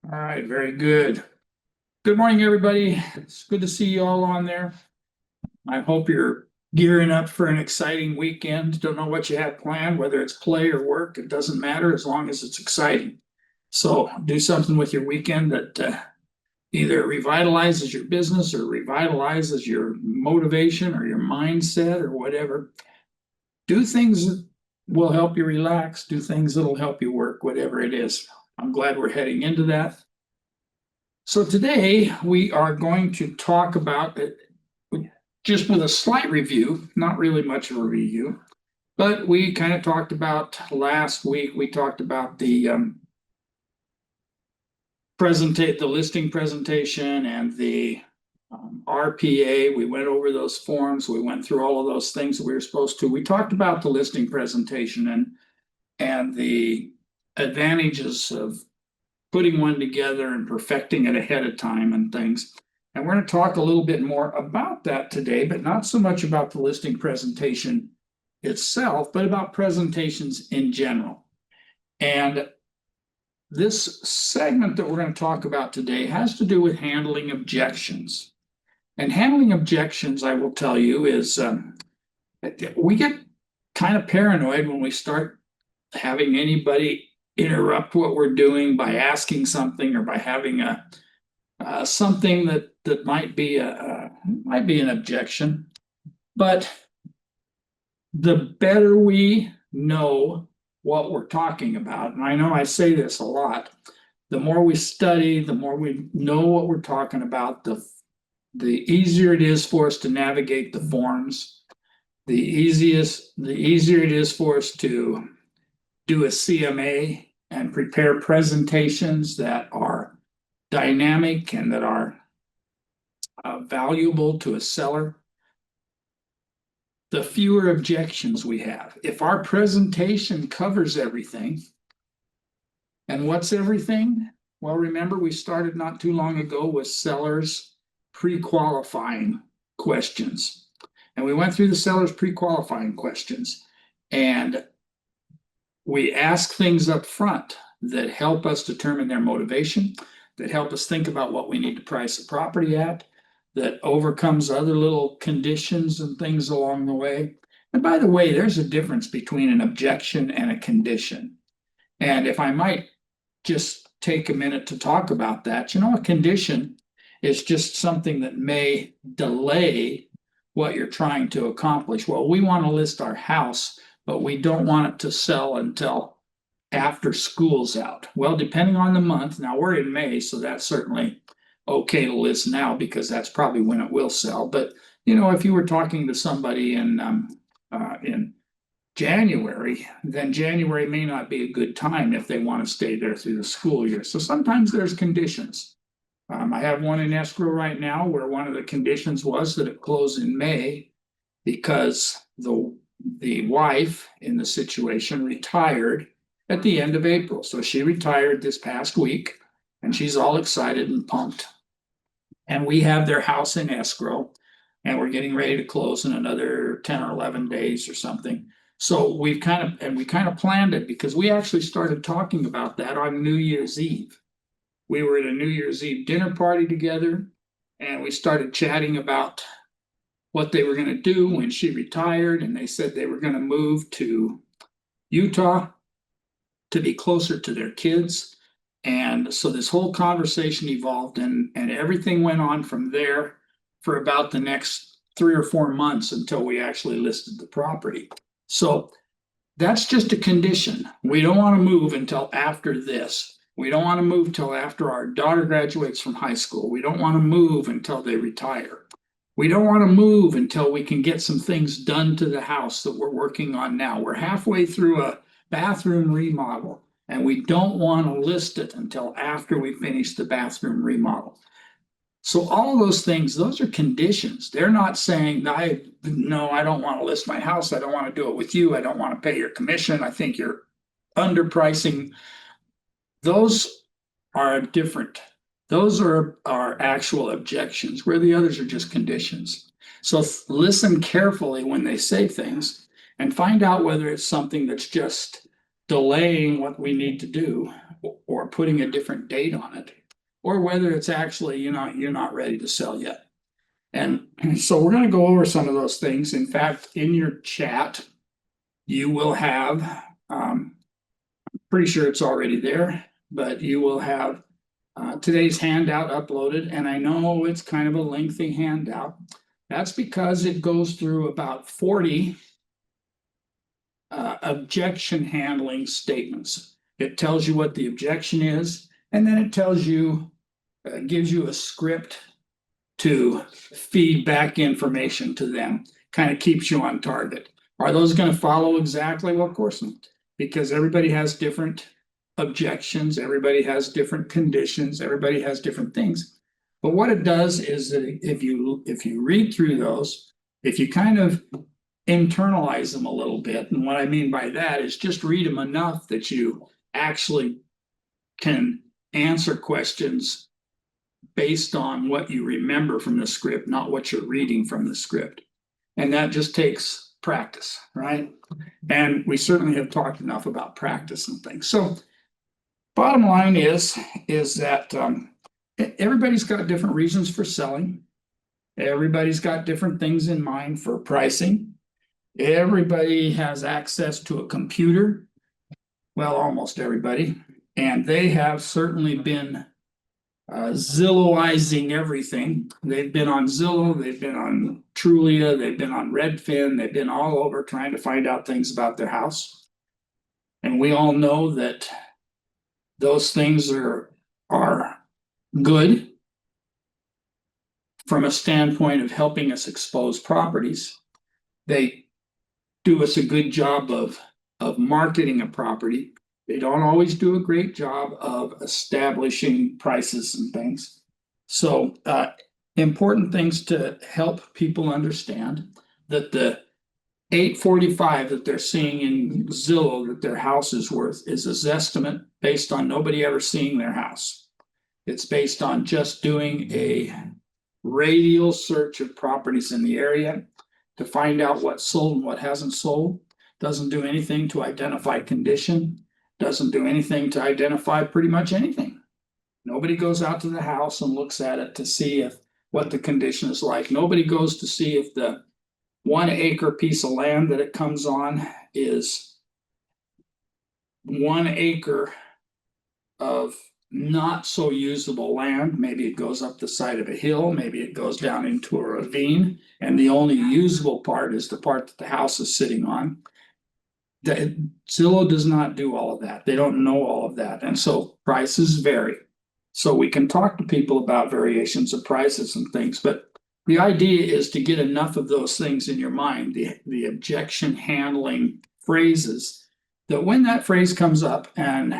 All right, very good. Good morning, everybody. It's good to see you all on there. I hope you're gearing up for an exciting weekend. Don't know what you have planned, whether it's play or work, it doesn't matter as long as it's exciting. So do something with your weekend that either revitalizes your business or revitalizes your motivation or your mindset or whatever. Do things that will help you relax, do things that'll help you work, whatever it is. I'm glad we're heading into that. So today we are going to talk about it just with a slight review, not really much of a review, but we kind of talked about last week. We talked about the listing presentation and the RPA. We went over those forms. We went through all of those things that we were supposed to. We talked about the listing presentation and the advantages of putting one together and perfecting it ahead of time and things. And we're going to talk a little bit more about that today, but not so much about the listing presentation itself, but about presentations in general. And this segment that we're going to talk about today has to do with handling objections. And handling objections, I will tell you, is we get kind of paranoid when we start having anybody interrupt what we're doing by asking something or by having something that might be an objection. But the better we know what we're talking about, and I know I say this a lot, the more we study, the more we know what we're talking about, the easier it is for us to navigate the forms, the easier it is for us to do a CMA and prepare presentations that are dynamic and that are valuable to a seller, the fewer objections we have. If our presentation covers everything, and what's everything? Well, remember, we started not too long ago with sellers pre-qualifying questions. And we went through the sellers pre-qualifying questions. And we ask things up front that help us determine their motivation, that help us think about what we need to price a property at, that overcomes other little conditions and things along the way. And by the way, there's a difference between an objection and a condition. And if I might just take a minute to talk about that, a condition is just something that may delay what you're trying to accomplish. Well, we want to list our house, but we don't want it to sell until after school's out. Well, depending on the month, now we're in May, so that's certainly okay to list now because that's probably when it will sell. But if you were talking to somebody in January, then January may not be a good time if they want to stay there through the school year. So sometimes there's conditions. I have one in escrow right now where one of the conditions was that it close in May because the wife in the situation retired at the end of April. So she retired this past week and she's all excited and pumped. And we have their house in escrow and we're getting ready to close in another 10 or 11 days or something. So we kind of planned it because we actually started talking about that on New Year's Eve. We were at a New Year's Eve dinner party together and we started chatting about what they were going to do when she retired. And they said they were going to move to Utah to be closer to their kids. And so this whole conversation evolved and everything went on from there for about the next 3 or 4 months until we actually listed the property. So that's just a condition. We don't want to move until after this. We don't want to move till after our daughter graduates from high school. We don't want to move until they retire. We don't want to move until we can get some things done to the house that we're working on now. We're halfway through a bathroom remodel, and we don't want to list it until after we finish the bathroom remodel. So all of those things, those are conditions. They're not saying, no, I don't want to list my house. I don't want to do it with you. I don't want to pay your commission. I think you're underpricing. Those are different. Those are our actual objections, where the others are just conditions. So listen carefully when they say things and find out whether it's something that's just delaying what we need to do or putting a different date on it, or whether it's actually, you're not ready to sell yet. And so we're going to go over some of those things. In fact, in your chat, you will have, pretty sure it's already there, but you will have today's handout uploaded. And I know it's kind of a lengthy handout. That's because it goes through about 40 objection handling statements. It tells you what the objection is, and then it tells you, gives you a script to feed back information to them, kind of keeps you on target. Are those going to follow exactly? Well, of course not, because everybody has different objections, everybody has different conditions, everybody has different things. But what it does is that if you read through those, if you kind of internalize them a little bit, and what I mean by that is just read them enough that you actually can answer questions based on what you remember from the script, not what you're reading from the script. And that just takes practice, right? And we certainly have talked enough about practice and things. So bottom line is that everybody's got different reasons for selling. Everybody's got different things in mind for pricing. Everybody has access to a computer. Well, almost everybody. And they have certainly been Zilloizing everything. They've been on Zillow, they've been on Trulia, they've been on Redfin, they've been all over trying to find out things about their house. And we all know that those things are good from a standpoint of helping us expose properties. They do us a good job of marketing a property. They don't always do a great job of establishing prices and things. So important things to help people understand that the 845 that they're seeing in Zillow that their house is worth is a Zestimate based on nobody ever seeing their house. It's based on just doing a radial search of properties in the area to find out what's sold and what hasn't sold. Doesn't do anything to identify condition. Doesn't do anything to identify pretty much anything. Nobody goes out to the house and looks at it to see what the condition is like. Nobody goes to see if the 1 acre piece of land that it comes on is 1 acre of not so usable land. Maybe it goes up the side of a hill, maybe it goes down into a ravine, and the only usable part is the part that the house is sitting on. Zillow does not do all of that. They don't know all of that. And so prices vary. So we can talk to people about variations of prices and things, but the idea is to get enough of those things in your mind, the objection handling phrases, that when that phrase comes up, and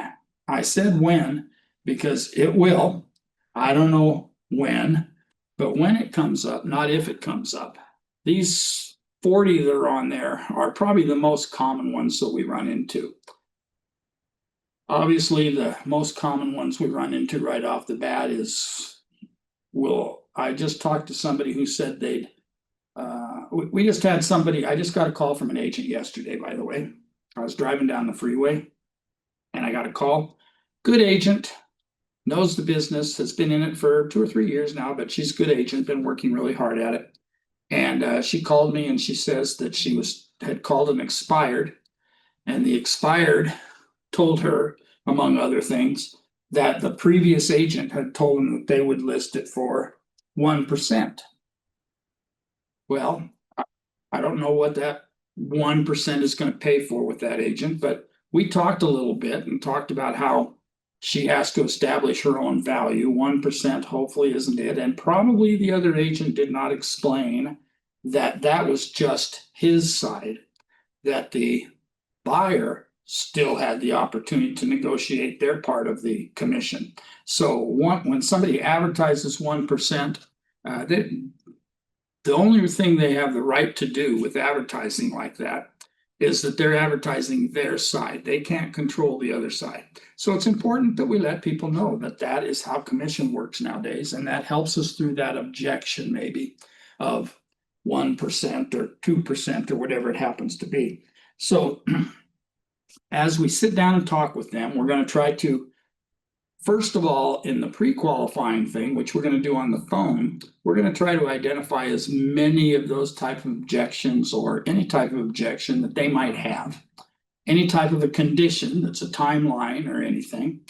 I said when, because it will, I don't know when, but when it comes up, not if it comes up. These 40 that are on there are probably the most common ones that we run into. Obviously, the most common ones we run into right off the bat is, I just talked to somebody who said we just had somebody, I just got a call from an agent yesterday, by the way. I was driving down the freeway and I got a call. Good agent, knows the business, has been in it for 2 or 3 years now, but she's a good agent, been working really hard at it. And she called me and she says that she had called an expired, and the expired told her, among other things, that the previous agent had told them that they would list it for 1%. Well, I don't know what that 1% is going to pay for with that agent, but we talked a little bit and talked about how she has to establish her own value. 1% hopefully isn't it. And probably the other agent did not explain that that was just his side, that the buyer still had the opportunity to negotiate their part of the commission. So when somebody advertises 1%, the only thing they have the right to do with advertising like that is that they're advertising their side. They can't control the other side. So it's important that we let people know that that is how commission works nowadays. And that helps us through that objection maybe of 1% or 2% or whatever it happens to be. So as we sit down and talk with them, we're going to try to, first of all, in the pre-qualifying thing, which we're going to do on the phone, we're going to try to identify as many of those type of objections or any type of objection that they might have, any type of a condition that's a timeline or anything.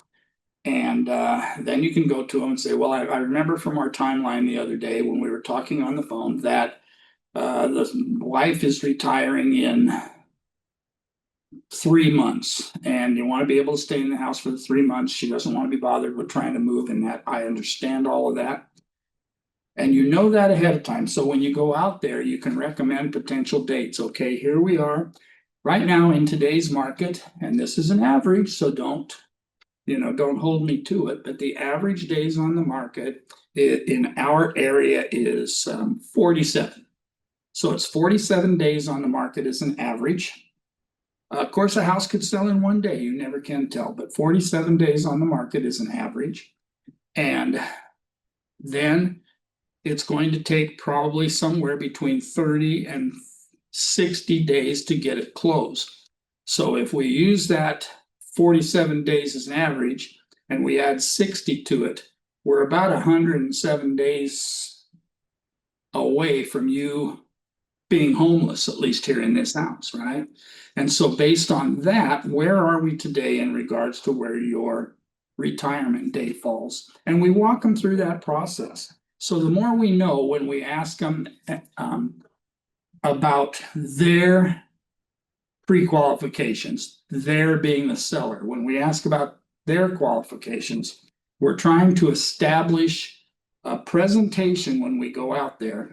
And then you can go to them and say, well, I remember from our timeline the other day when we were talking on the phone that the wife is retiring in 3 months and you want to be able to stay in the house for the 3 months. She doesn't want to be bothered with trying to move in that. I understand all of that. And you know that ahead of time. So when you go out there, you can recommend potential dates. Okay, here we are right now in today's market, and this is an average, so don't hold me to it, but the average days on the market in our area is 47. So it's 47 days on the market as an average. Of course, a house could sell in 1 day. You never can tell, but 47 days on the market is an average. And then it's going to take probably somewhere between 30 and 60 days to get it closed. So if we use that 47 days as an average and we add 60 to it, we're about 107 days away from you being homeless, at least here in this house, right? And so based on that, where are we today in regards to where your retirement date falls? And we walk them through that process. So the more we know when we ask them about their pre-qualifications, their being the seller, when we ask about their qualifications, we're trying to establish a presentation when we go out there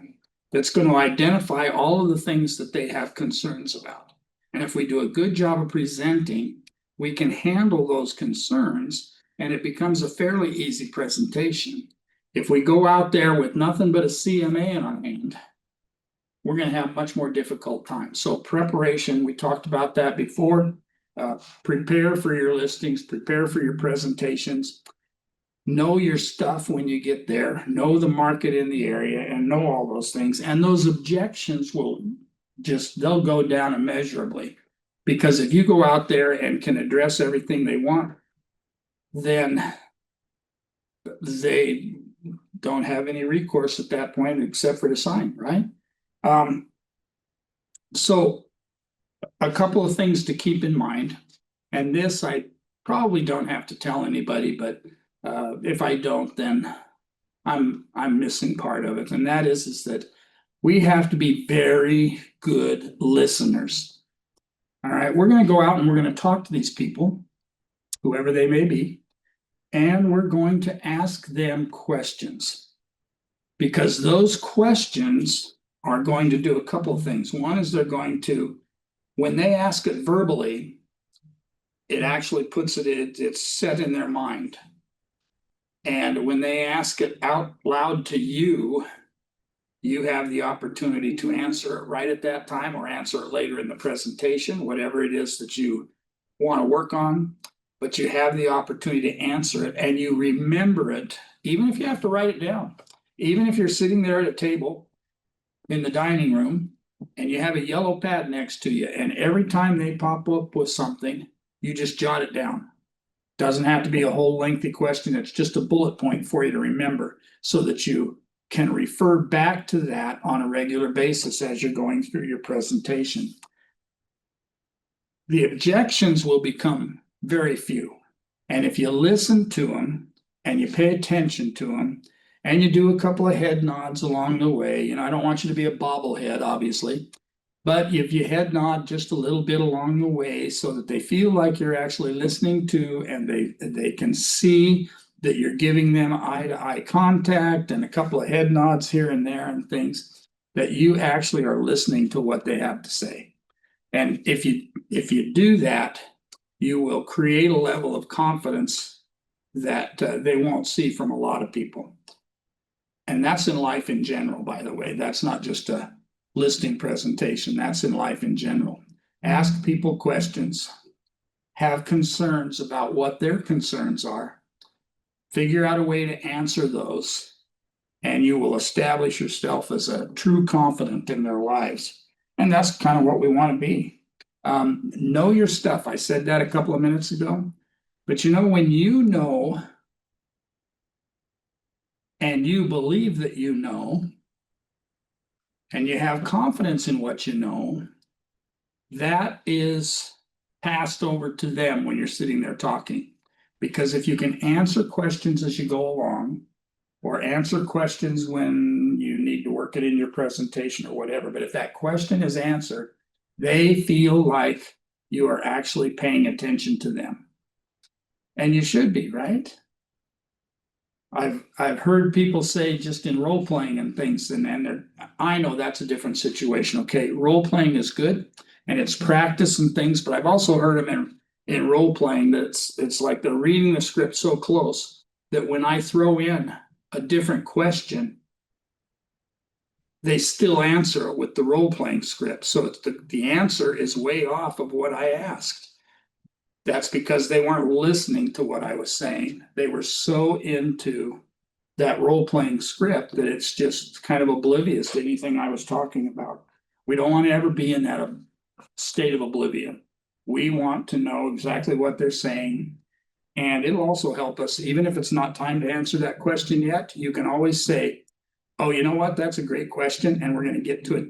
that's going to identify all of the things that they have concerns about. And if we do a good job of presenting, we can handle those concerns and it becomes a fairly easy presentation. If we go out there with nothing but a CMA in our hand, we're going to have much more difficult time. So preparation, we talked about that before. Prepare for your listings, prepare for your presentations. Know your stuff when you get there, know the market in the area and know all those things. And those objections they'll go down immeasurably. Because if you go out there and can address everything they want, then they don't have any recourse at that point except for to sign, right? So a couple of things to keep in mind, and this I probably don't have to tell anybody, but if I don't, then I'm missing part of it. And that is that we have to be very good listeners. All right, we're going to go out and we're going to talk to these people, whoever they may be, and we're going to ask them questions, because those questions are going to do a couple of things. One is they're going to, when they ask it verbally, it actually puts it's set in their mind. And when they ask it out loud to you, you have the opportunity to answer it right at that time or answer it later in the presentation, whatever it is that you want to work on. But you have the opportunity to answer it and you remember it, even if you have to write it down. Even if you're sitting there at a table in the dining room and you have a yellow pad next to you, and every time they pop up with something, you just jot it down. Doesn't have to be a whole lengthy question. It's just a bullet point for you to remember so that you can refer back to that on a regular basis as you're going through your presentation. The objections will become very few. And if you listen to them and you pay attention to them and you do a couple of head nods along the way, I don't want you to be a bobblehead, obviously, but if you head nod just a little bit along the way so that they feel like you're actually listening to, and they can see that you're giving them eye-to-eye contact and a couple of head nods here and there and things, that you actually are listening to what they have to say. And if you do that, you will create a level of confidence that they won't see from a lot of people. And that's in life in general, by the way. That's not just a listing presentation. That's in life in general. Ask people questions. Have concerns about what their concerns are. Figure out a way to answer those, and you will establish yourself as a true confidant in their lives. And that's kind of what we want to be. Know your stuff. I said that a couple of minutes ago. But when you know and you believe that you know, and you have confidence in what you know, that is passed over to them when you're sitting there talking. Because if you can answer questions as you go along, or answer questions when you need to work it in your presentation or whatever, but if that question is answered, they feel like you are actually paying attention to them. And you should be, right? I've heard people say just in role playing and things, and I know that's a different situation. Okay, role playing is good and it's practice and things, but I've also heard them in role playing that it's like they're reading the script so close that when I throw in a different question, they still answer it with the role playing script. So it's the answer is way off of what I asked. That's because they weren't listening to what I was saying. They were so into that role playing script that it's just kind of oblivious to anything I was talking about. We don't want to ever be in that state of oblivion. We want to know exactly what they're saying. And it'll also help us, even if it's not time to answer that question yet, you can always say, oh, you know what? That's a great question. And we're going to get to it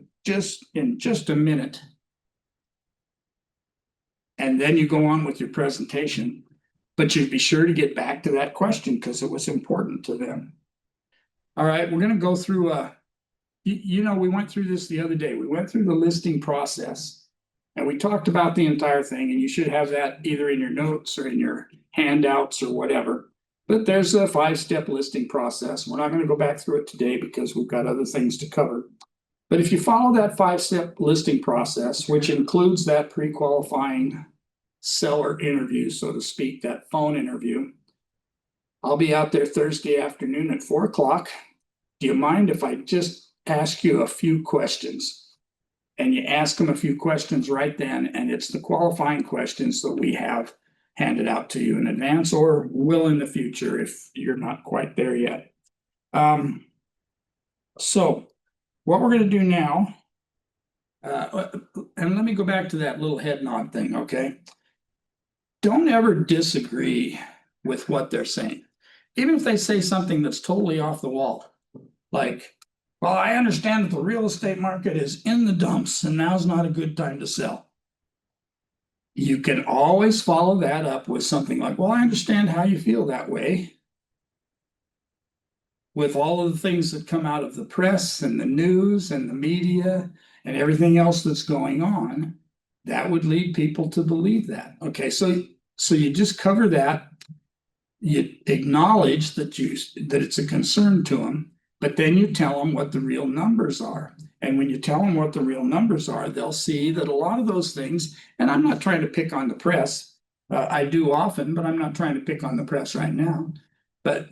in just a minute. And then you go on with your presentation, but you'd be sure to get back to that question because it was important to them. All right, we're going to go through we went through this the other day. We went through the listing process and we talked about the entire thing, and you should have that either in your notes or in your handouts or whatever. But there's a 5-step listing process. We're not going to go back through it today because we've got other things to cover. But if you follow that 5-step listing process, which includes that pre-qualifying seller interview, so to speak, that phone interview, I'll be out there Thursday afternoon at 4:00. Do you mind if I just ask you a few questions? And you ask them a few questions right then, and it's the qualifying questions that we have handed out to you in advance or will in the future if you're not quite there yet. So what we're going to do now, and let me go back to that little head nod thing, okay? Don't ever disagree with what they're saying. Even if they say something that's totally off the wall, like, well, I understand that the real estate market is in the dumps and now's not a good time to sell. You can always follow that up with something like, well, I understand how you feel that way. With all of the things that come out of the press and the news and the media and everything else that's going on, that would lead people to believe that. Okay, so you just cover that. You acknowledge that it's a concern to them, but then you tell them what the real numbers are. And when you tell them what the real numbers are, they'll see that a lot of those things, and I'm not trying to pick on the press. I do often, but I'm not trying to pick on the press right now. But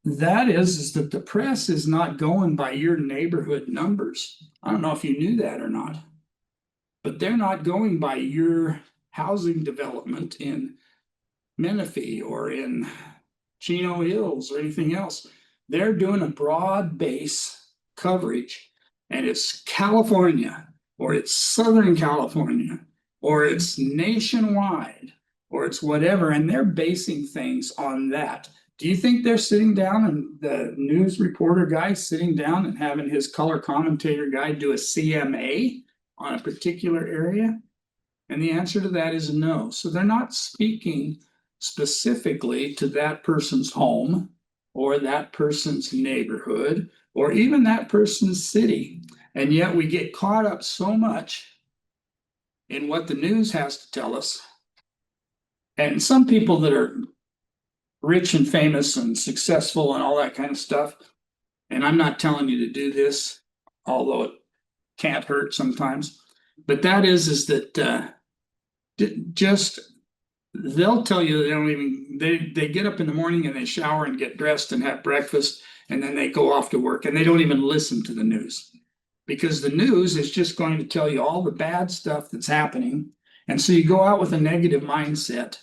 that is that the press is not going by your neighborhood numbers. I don't know if you knew that or not, but they're not going by your housing development in Menifee or in Chino Hills or anything else. They're doing a broad base coverage, and it's California, or it's Southern California, or it's nationwide, or it's whatever, and they're basing things on that. Do you think they're sitting down and the news reporter guy sitting down and having his color commentator guy do a CMA on a particular area? And the answer to that is no. So they're not speaking specifically to that person's home or that person's neighborhood or even that person's city. And yet we get caught up so much in what the news has to tell us. And some people that are rich and famous and successful and all that kind of stuff, and I'm not telling you to do this, although it can't hurt sometimes, but that is that just they'll tell you they don't even they get up in the morning and they shower and get dressed and have breakfast, and then they go off to work and they don't even listen to the news, because the news is just going to tell you all the bad stuff that's happening. And so you go out with a negative mindset.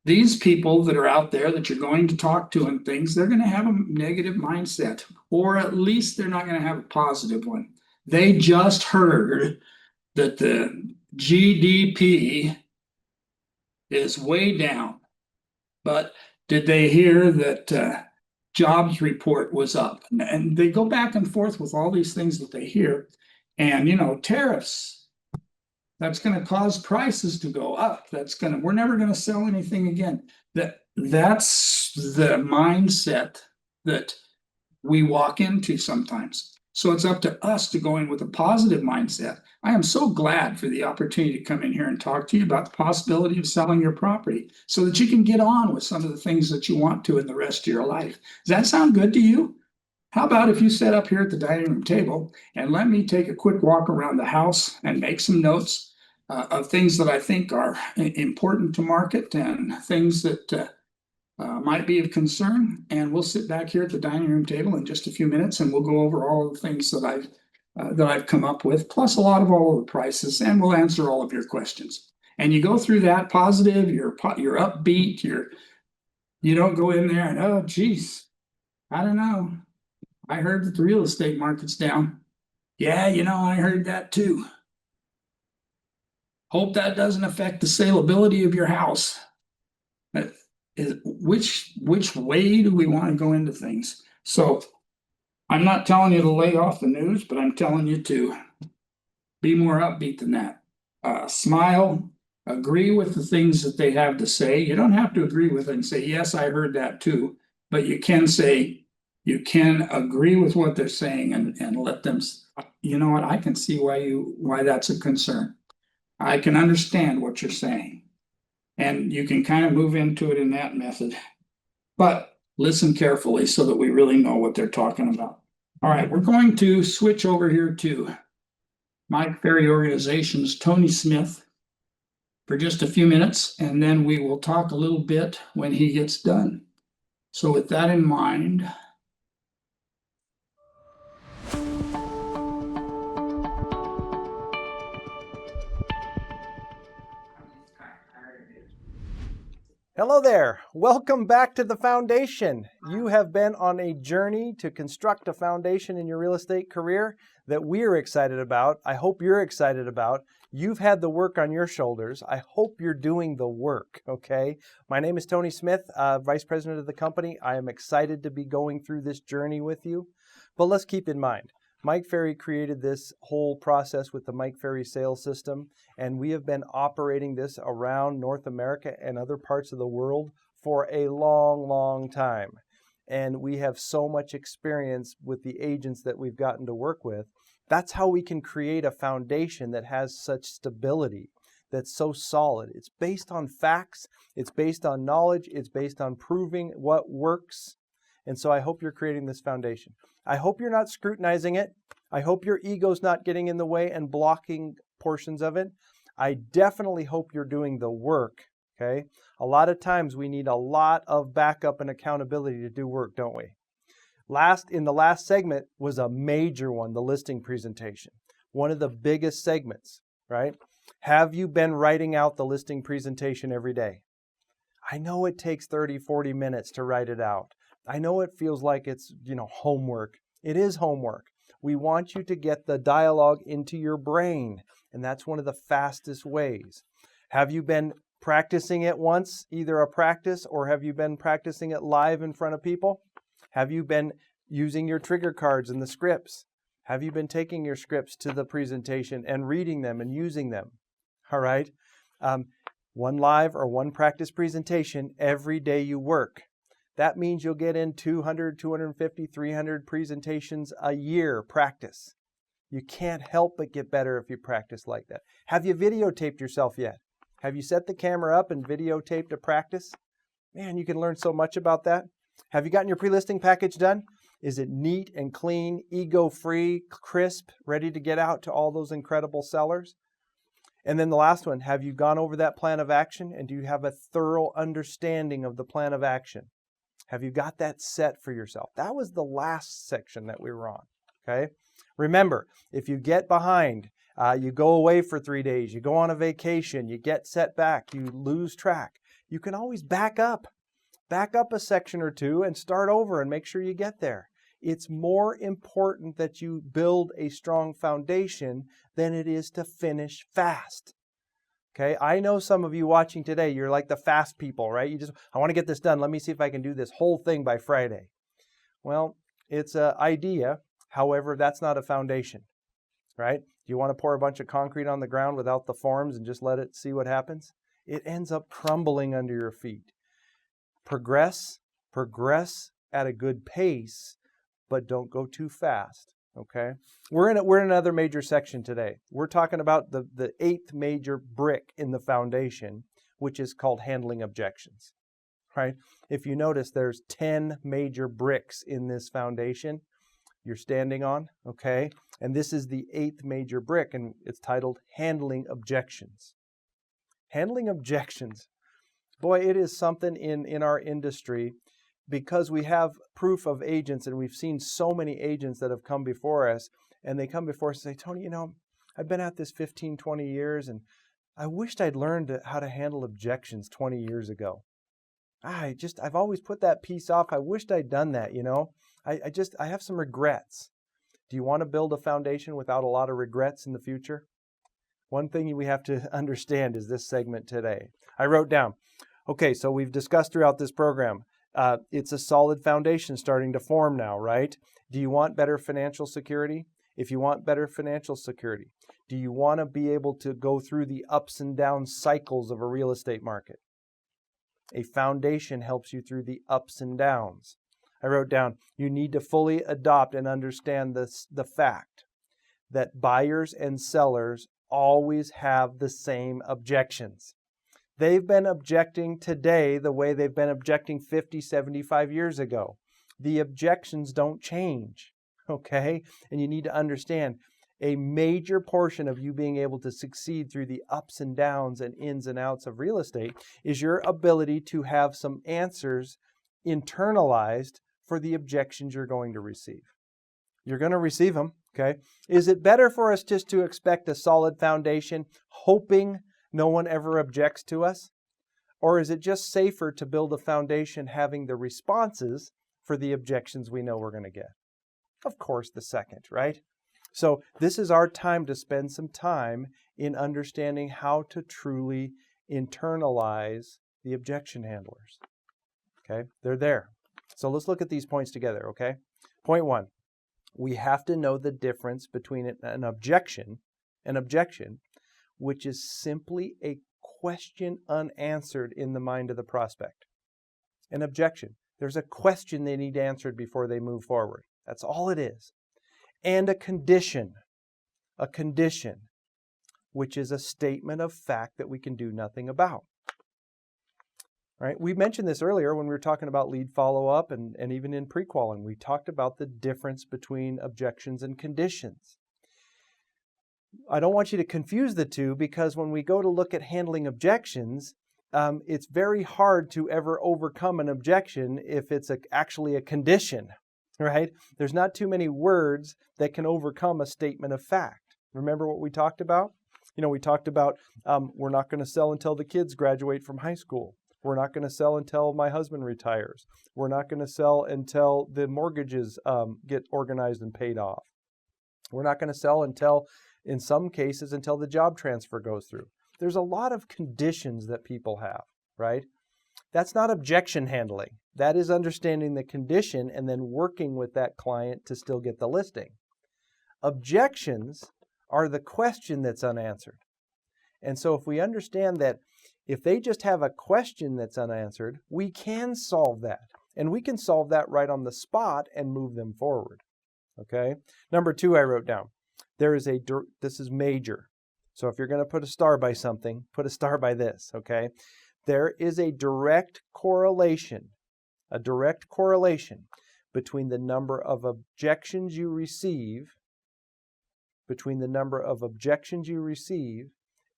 These people that are out there that you're going to talk to and things, they're going to have a negative mindset, or at least they're not going to have a positive one. They just heard that GDP is way down. But did they hear that jobs report was up? And they go back and forth with all these things that they hear. And, tariffs, that's going to cause prices to go up. We're never going to sell anything again. That's the mindset that we walk into sometimes. So it's up to us to go in with a positive mindset. I am so glad for the opportunity to come in here and talk to you about the possibility of selling your property so that you can get on with some of the things that you want to in the rest of your life. Does that sound good to you? How about if you sit up here at the dining room table and let me take a quick walk around the house and make some notes of things that I think are important to market and things that might be of concern, and we'll sit back here at the dining room table in just a few minutes, and we'll go over all of the things that I've come up with, plus a lot of all of the prices, and we'll answer all of your questions. And you go through that positive, you're upbeat, you don't go in there and, oh, geez, I don't know. I heard that the real estate market's down. Yeah, I heard that too. Hope that doesn't affect the saleability of your house. Which way do we want to go into things? So I'm not telling you to lay off the news, but I'm telling you to be more upbeat than that. Smile, agree with the things that they have to say. You don't have to agree with it and say, yes, I heard that too, but you can agree with what they're saying and let them, you know what, I can see why that's a concern. I can understand what you're saying. And you can kind of move into it in that method. But listen carefully so that we really know what they're talking about. All right, we're going to switch over here to Mike Ferry Organization's Tony Smith for just a few minutes, and then we will talk a little bit when he gets done. So with that in mind, hello there. Welcome back to the foundation. You have been on a journey to construct a foundation in your real estate career that we're excited about. I hope you're excited about. You've had the work on your shoulders. I hope you're doing the work, okay? My name is Tony Smith, Vice President of the company. I am excited to be going through this journey with you. But let's keep in mind, Mike Ferry created this whole process with the Mike Ferry sales system, and we have been operating this around North America and other parts of the world for a long, long time. And we have so much experience with the agents that we've gotten to work with. That's how we can create a foundation that has such stability, that's so solid. It's based on facts, it's based on knowledge, it's based on proving what works. And so I hope you're creating this foundation. I hope you're not scrutinizing it. I hope your ego's not getting in the way and blocking portions of it. I definitely hope you're doing the work, okay? A lot of times we need a lot of backup and accountability to do work, don't we? In the last segment was a major one, the listing presentation. One of the biggest segments, right? Have you been writing out the listing presentation every day? I know it takes 30, 40 minutes to write it out. I know it feels like it's, homework. It is homework. We want you to get the dialogue into your brain, and that's one of the fastest ways. Have you been practicing it once, either a practice, or have you been practicing it live in front of people? Have you been using your trigger cards and the scripts? Have you been taking your scripts to the presentation and reading them and using them? All right. One live or one practice presentation every day you work. That means you'll get in 200, 250, 300 presentations a year practice. You can't help but get better if you practice like that. Have you videotaped yourself yet? Have you set the camera up and videotaped a practice? Man, you can learn so much about that. Have you gotten your pre-listing package done? Is it neat and clean, ego-free, crisp, ready to get out to all those incredible sellers? And then the last one, have you gone over that plan of action, and do you have a thorough understanding of the plan of action? Have you got that set for yourself? That was the last section that we were on, okay? Remember, if you get behind, you go away for 3 days, you go on a vacation, you get set back, you lose track, you can always back up a section or two and start over and make sure you get there. It's more important that you build a strong foundation than it is to finish fast. Okay, I know some of you watching today, you're like the fast people, right? I want to get this done. Let me see if I can do this whole thing by Friday. Well, it's an idea. However, that's not a foundation, right? Do you want to pour a bunch of concrete on the ground without the forms and just let it see what happens? It ends up crumbling under your feet. Progress at a good pace, but don't go too fast. Okay, we're in another major section today. We're talking about the 8th major brick in the foundation, which is called handling objections. Right? If you notice, there's 10 major bricks in this foundation you're standing on. Okay, and this is the 8th major brick, and it's titled handling objections. Handling objections. Boy, it is something in our industry, because we have proof of agents, and we've seen so many agents that have come before us, and they come before us and say, Tony, I've been at this 15, 20 years, and I wished I'd learned how to handle objections 20 years ago. I've always put that piece off. I wished I'd done that, I have some regrets. Do you want to build a foundation without a lot of regrets in the future? One thing we have to understand is this segment today. I wrote down, okay, so we've discussed throughout this program, it's a solid foundation starting to form now, right? Do you want better financial security? If you want better financial security, do you want to be able to go through the ups and down cycles of a real estate market? A foundation helps you through the ups and downs. I wrote down, you need to fully adopt and understand the fact that buyers and sellers always have the same objections. They've been objecting today the way they've been objecting 50, 75 years ago. The objections don't change, okay? And you need to understand, a major portion of you being able to succeed through the ups and downs and ins and outs of real estate is your ability to have some answers internalized for the objections you're going to receive. You're going to receive them, okay? Is it better for us just to expect a solid foundation, hoping no one ever objects to us? Or is it just safer to build a foundation having the responses for the objections we know we're going to get? Of course, the second, right? So this is our time to spend some time in understanding how to truly internalize the objection handlers. Okay, they're there. So let's look at these points together, okay? Point 1, we have to know the difference between an objection, which is simply a question unanswered in the mind of the prospect. An objection, there's a question they need answered before they move forward. That's all it is. And a condition, which is a statement of fact that we can do nothing about. Right? We mentioned this earlier when we were talking about lead follow-up and even in pre-qualing. We talked about the difference between objections and conditions. I don't want you to confuse the two, because when we go to look at handling objections, it's very hard to ever overcome an objection if it's actually a condition, right? There's not too many words that can overcome a statement of fact. Remember what we talked about? We talked about we're not going to sell until the kids graduate from high school. We're not going to sell until my husband retires. We're not going to sell until the mortgages get organized and paid off. We're not going to sell until, in some cases, until the job transfer goes through. There's a lot of conditions that people have, right? That's not objection handling. That is understanding the condition and then working with that client to still get the listing. Objections are the question that's unanswered. And so if we understand that if they just have a question that's unanswered, we can solve that. And we can solve that right on the spot and move them forward. Okay? Number 2, I wrote down. This is major. So if you're going to put a star by something, put a star by this, okay? There is a direct correlation between the number of objections you receive,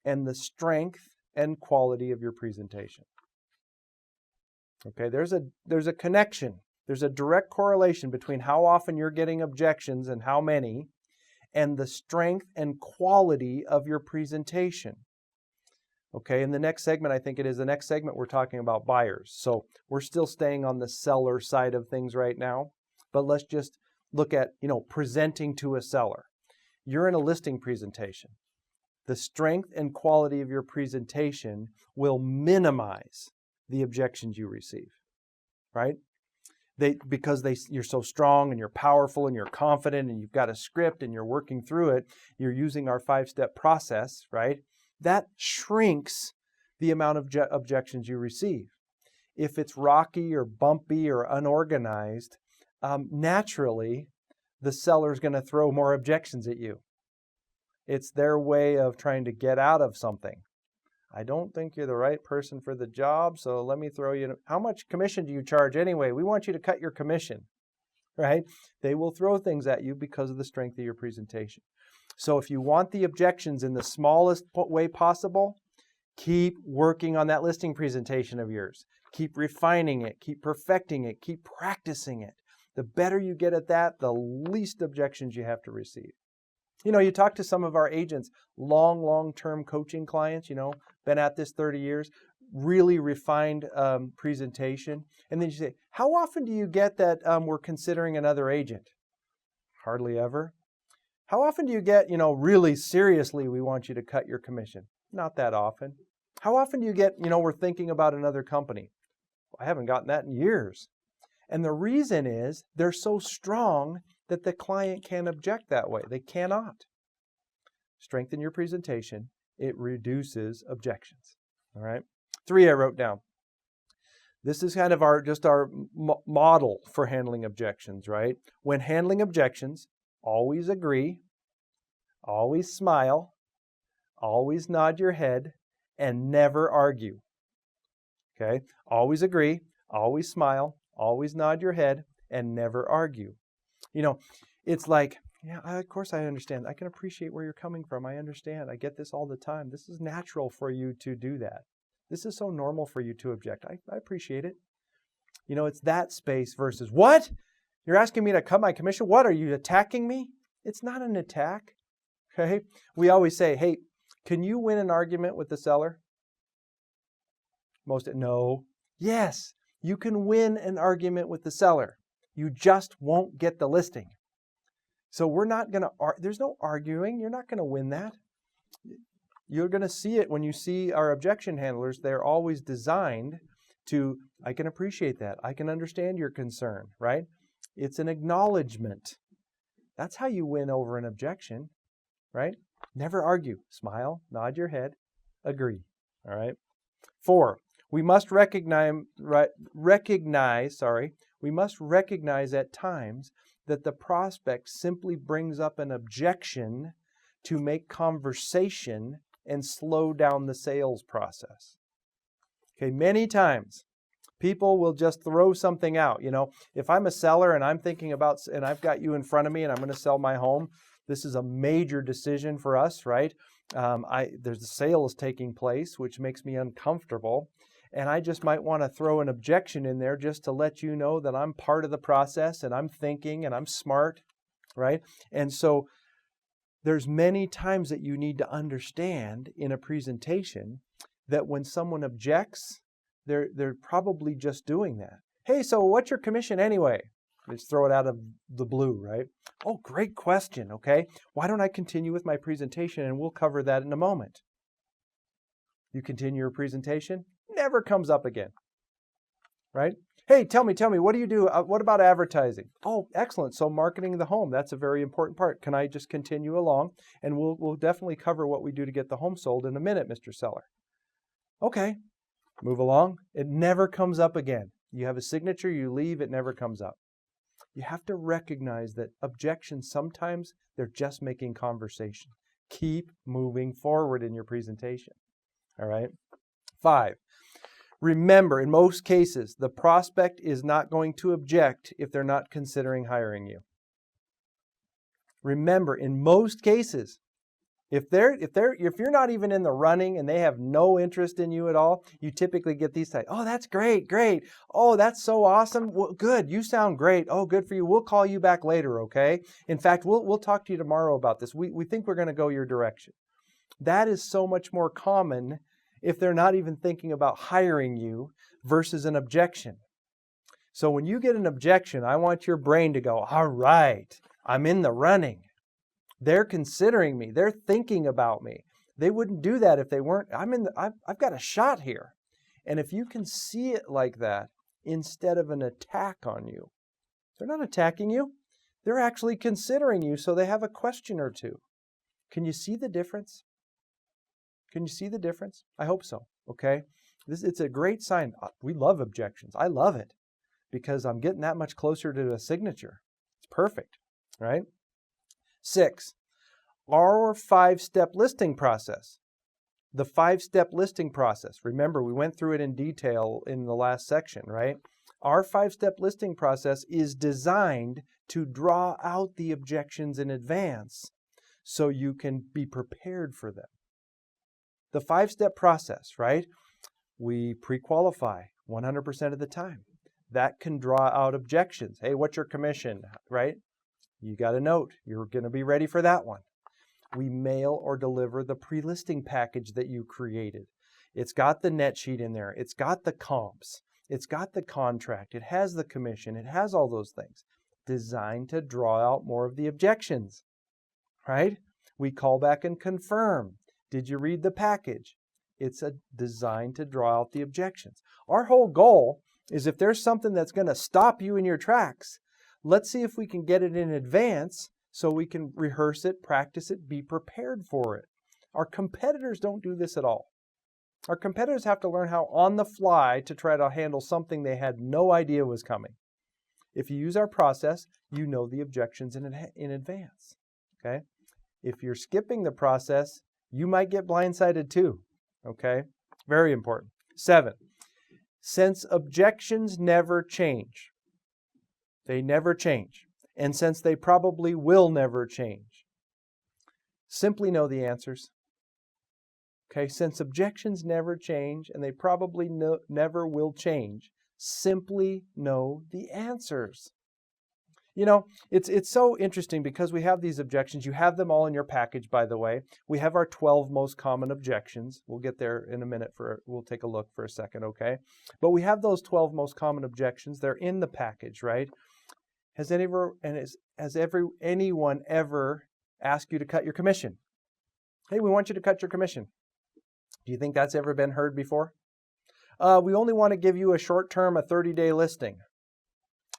and the strength and quality of your presentation. Okay, there's a connection. There's a direct correlation between how often you're getting objections and how many, and the strength and quality of your presentation. Okay, in the next segment, we're talking about buyers. So we're still staying on the seller side of things right now, but let's just look at, presenting to a seller. You're in a listing presentation. the strength and quality of your presentation will minimize the objections you receive, right? Because you're so strong and you're powerful and you're confident and you've got a script and you're working through it, you're using our 5-step process, right? That shrinks the amount of objections you receive. If it's rocky or bumpy or unorganized, naturally, the seller's going to throw more objections at you. It's their way of trying to get out of something. I don't think you're the right person for the job, so let me throw you. How much commission do you charge anyway? We want you to cut your commission, right? They will throw things at you because of the strength of your presentation. So if you want the objections in the smallest way possible, keep working on that listing presentation of yours. Keep refining it, keep perfecting it, keep practicing it. The better you get at that, the least objections you have to receive. You know, you talk to some of our agents, long-term coaching clients, been at this 30 years, really refined presentation. And then you say, how often do you get that we're considering another agent? Hardly ever. How often do you get, really seriously, we want you to cut your commission? Not that often. How often do you get, we're thinking about another company? I haven't gotten that in years. And the reason is they're so strong that the client can't object that way. They cannot. Strengthen your presentation. It reduces objections. All right. 3 I wrote down. This is kind of our model for handling objections, right? When handling objections, always agree, always smile, always nod your head, and never argue. Okay? Always agree, always smile, always nod your head, and never argue. It's like, yeah, of course I understand. I can appreciate where you're coming from. I understand. I get this all the time. This is natural for you to do that. This is so normal for you to object. I appreciate it. It's that space versus, what? You're asking me to cut my commission? What, are you attacking me? It's not an attack. Okay? We always say, hey, can you win an argument with the seller? No. Yes, you can win an argument with the seller. You just won't get the listing. So we're not going to, there's no arguing. You're not going to win that. You're going to see it when you see our objection handlers. They're always designed to, I can appreciate that. I can understand your concern, right? It's an acknowledgement. That's how you win over an objection, right? Never argue. Smile, nod your head, agree, all right? 4, we must recognize at times that the prospect simply brings up an objection to make conversation and slow down the sales process. Okay, many times people will just throw something out. If I'm a seller and I'm thinking about, and I've got you in front of me and I'm going to sell my home, this is a major decision for us, right? There's a sales taking place, which makes me uncomfortable. And I just might want to throw an objection in there just to let you know that I'm part of the process and I'm thinking and I'm smart, right? And so there's many times that you need to understand in a presentation that when someone objects, they're probably just doing that. Hey, so what's your commission anyway? Just throw it out of the blue, right? Oh, great question, okay? Why don't I continue with my presentation and we'll cover that in a moment. You continue your presentation, never comes up again, right? Hey, tell me, what do you do? What about advertising? Oh, excellent. So marketing the home, that's a very important part. Can I just continue along? And we'll definitely cover what we do to get the home sold in a minute, Mr. Seller. Okay, move along. It never comes up again. You have a signature, you leave, it never comes up. You have to recognize that objections, sometimes they're just making conversation. Keep moving forward in your presentation, all right? 5, remember, in most cases, the prospect is not going to object if they're not considering hiring you. Remember, in most cases, if you're not even in the running and they have no interest in you at all, you typically get these types. Oh, that's great. Oh, that's so awesome. Well, good. You sound great. Oh, good for you. We'll call you back later, okay? In fact, we'll talk to you tomorrow about this. We think we're going to go your direction. That is so much more common if they're not even thinking about hiring you versus an objection. So when you get an objection, I want your brain to go, all right, I'm in the running. They're considering me. They're thinking about me. They wouldn't do that if they weren't, I've got a shot here. And if you can see it like that, instead of an attack on you, they're not attacking you. They're actually considering you, so they have a question or two. Can you see the difference? Can you see the difference? I hope so, okay? It's a great sign. We love objections. I love it because I'm getting that much closer to a signature. It's perfect, right? 6, our 5-step listing process. The 5-step listing process. Remember, we went through it in detail in the last section, right? Our 5-step listing process is designed to draw out the objections in advance so you can be prepared for them. The 5-step process, right? We pre-qualify 100% of the time. That can draw out objections. Hey, what's your commission, right? You got a note. You're going to be ready for that one. We mail or deliver the pre-listing package that you created. It's got the net sheet in there. It's got the comps. It's got the contract. It has the commission. It has all those things designed to draw out more of the objections, right? We call back and confirm. Did you read the package? It's designed to draw out the objections. Our whole goal is if there's something that's going to stop you in your tracks, let's see if we can get it in advance so we can rehearse it, practice it, be prepared for it. Our competitors don't do this at all. Our competitors have to learn how on the fly to try to handle something they had no idea was coming. If you use our process, you know the objections in advance, okay? If you're skipping the process, you might get blindsided too, okay? Very important. 7, since objections never change, they never change, and since they probably will never change, simply know the answers. Okay, since objections never change and they probably never will change, simply know the answers. You know, it's so interesting because we have these objections. You have them all in your package, by the way. We have our 12 most common objections. We'll get there in a minute. We'll take a look for a second, okay? But we have those 12 most common objections. They're in the package, right? Has anyone ever asked you to cut your commission? Hey, we want you to cut your commission. Do you think that's ever been heard before? We only want to give you a short-term, a 30-day listing.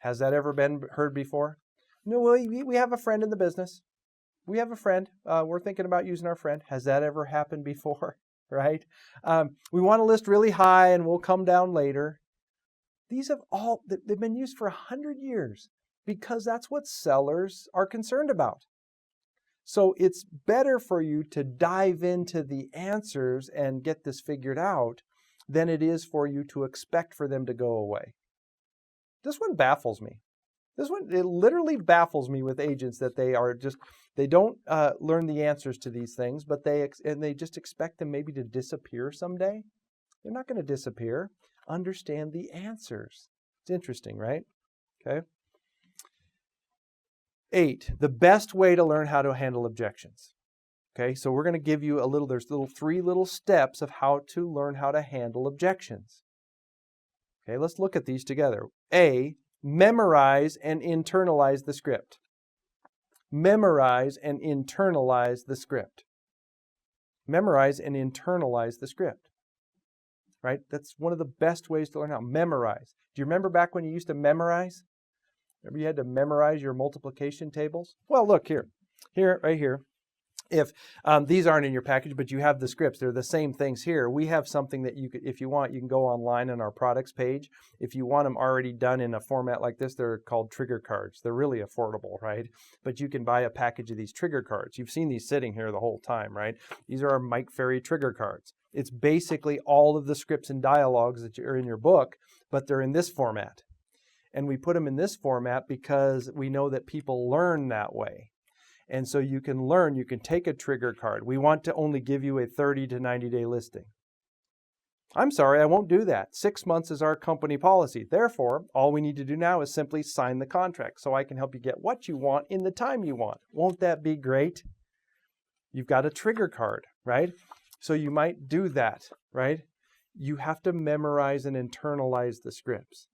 Has that ever been heard before? No, we have a friend in the business. We have a friend. We're thinking about using our friend. Has that ever happened before? Right? We want to list really high and we'll come down later. These they've been used for 100 years because that's what sellers are concerned about. So it's better for you to dive into the answers and get this figured out than it is for you to expect for them to go away. This one baffles me. It literally baffles me with agents that they don't learn the answers to these things, but they just expect them maybe to disappear someday. They're not going to disappear. Understand the answers. It's interesting, right? Okay. 8, the best way to learn how to handle objections. Okay, so we're going to give you there's 3 little steps of how to learn how to handle objections. Okay, let's look at these together. A, memorize and internalize the script. Memorize and internalize the script. Memorize and internalize the script. Right? That's one of the best ways to learn how to memorize. Do you remember back when you used to memorize? Remember you had to memorize your multiplication tables? Well, look here. Right here. If these aren't in your package, but you have the scripts, they're the same things here. We have something that you could, if you want, you can go online on our products page. If you want them already done in a format like this, they're called trigger cards. They're really affordable, right? But you can buy a package of these trigger cards. You've seen these sitting here the whole time, right? These are our Mike Ferry trigger cards. It's basically all of the scripts and dialogues that are in your book, but they're in this format. And we put them in this format because we know that people learn that way. And so you can take a trigger card. We want to only give you a 30 to 90-day listing. I'm sorry, I won't do that. 6 months is our company policy. Therefore, all we need to do now is simply sign the contract so I can help you get what you want in the time you want. Won't that be great? You've got a trigger card, right? So you might do that, right? You have to memorize and internalize the scripts.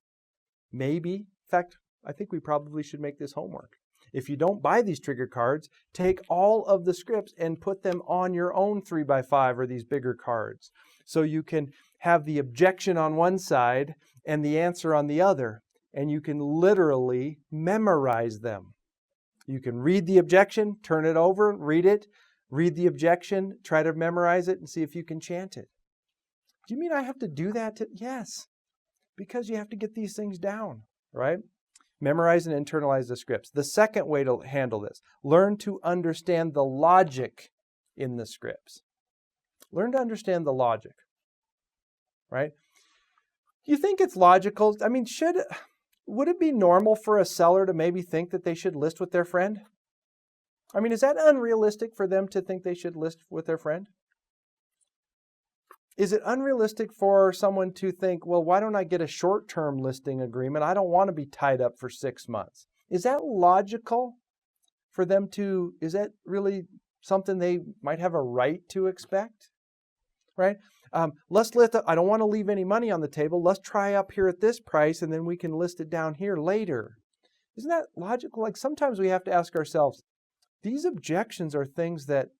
Maybe, in fact, I think we probably should make this homework. If you don't buy these trigger cards, take all of the scripts and put them on your own 3x5 or these bigger cards. So you can have the objection on one side and the answer on the other, and you can literally memorize them. You can read the objection, turn it over, read the objection, try to memorize it and see if you can chant it. Do you mean I have to do that? Yes, because you have to get these things down, right? Memorize and internalize the scripts. The second way to handle this, learn to understand the logic in the scripts. Learn to understand the logic, right? You think it's logical? I mean, would it be normal for a seller to maybe think that they should list with their friend? I mean, is that unrealistic for them to think they should list with their friend? Is it unrealistic for someone to think, well, why don't I get a short-term listing agreement? I don't want to be tied up for 6 months. Is that logical for them to, is that really something they might have a right to expect? Right? Let's list, I don't want to leave any money on the table. Let's try up here at this price and then we can list it down here later. Isn't that logical? Like sometimes we have to ask ourselves, these objections are things that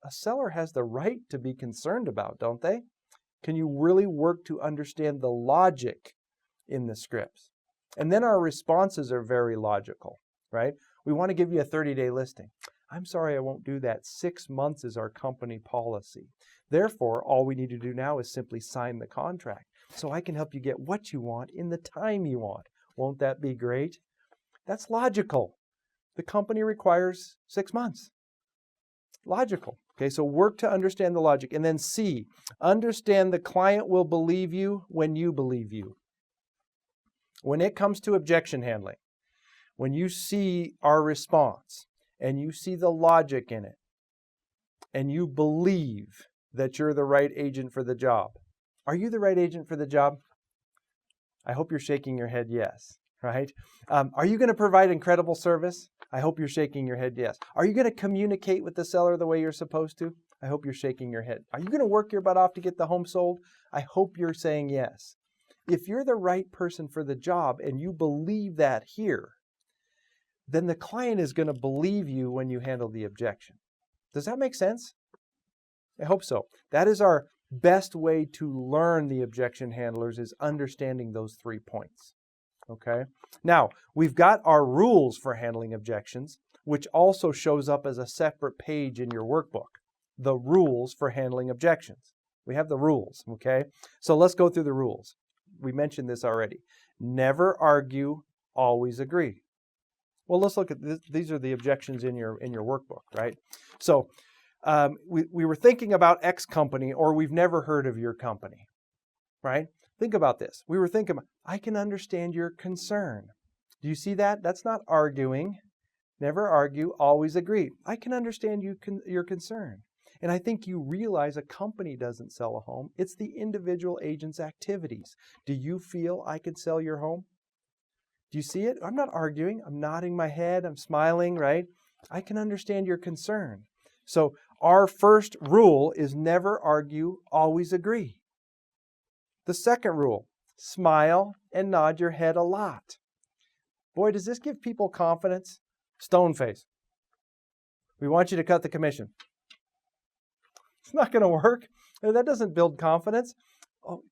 a seller has the right to be concerned about, don't they? Can you really work to understand the logic in the scripts? And then our responses are very logical, right? We want to give you a 30-day listing. I'm sorry, I won't do that. 6 months is our company policy. Therefore, all we need to do now is simply sign the contract so I can help you get what you want in the time you want. Won't that be great? That's logical. The company requires 6 months. Logical. Okay, so work to understand the logic. And then C, understand the client will believe you when you believe you. When it comes to objection handling, when you see our response and you see the logic in it and you believe that you're the right agent for the job. Are you the right agent for the job? I hope you're shaking your head yes, right? Are you going to provide incredible service? I hope you're shaking your head yes. Are you going to communicate with the seller the way you're supposed to? I hope you're shaking your head. Are you going to work your butt off to get the home sold? I hope you're saying yes. If you're the right person for the job and you believe that here, then the client is going to believe you when you handle the objection. Does that make sense? I hope so. That is our best way to learn the objection handlers, is understanding those 3 points. Okay? Now, we've got our rules for handling objections, which also shows up as a separate page in your workbook. The rules for handling objections. We have the rules, okay? So let's go through the rules. We mentioned this already. Never argue, always agree. Well, let's look at this. These are the objections in your workbook, right? So we were thinking about X company, or we've never heard of your company, right? Think about this. We were thinking, I can understand your concern. Do you see that? That's not arguing. Never argue, always agree. I can understand your concern. And I think you realize a company doesn't sell a home. It's the individual agent's activities. Do you feel I could sell your home? Do you see it? I'm not arguing. I'm nodding my head. I'm smiling, right? I can understand your concern. So our first rule is never argue, always agree. The second rule, smile and nod your head a lot. Boy, does this give people confidence? Stone face. We want you to cut the commission. It's not going to work. That doesn't build confidence. Oh,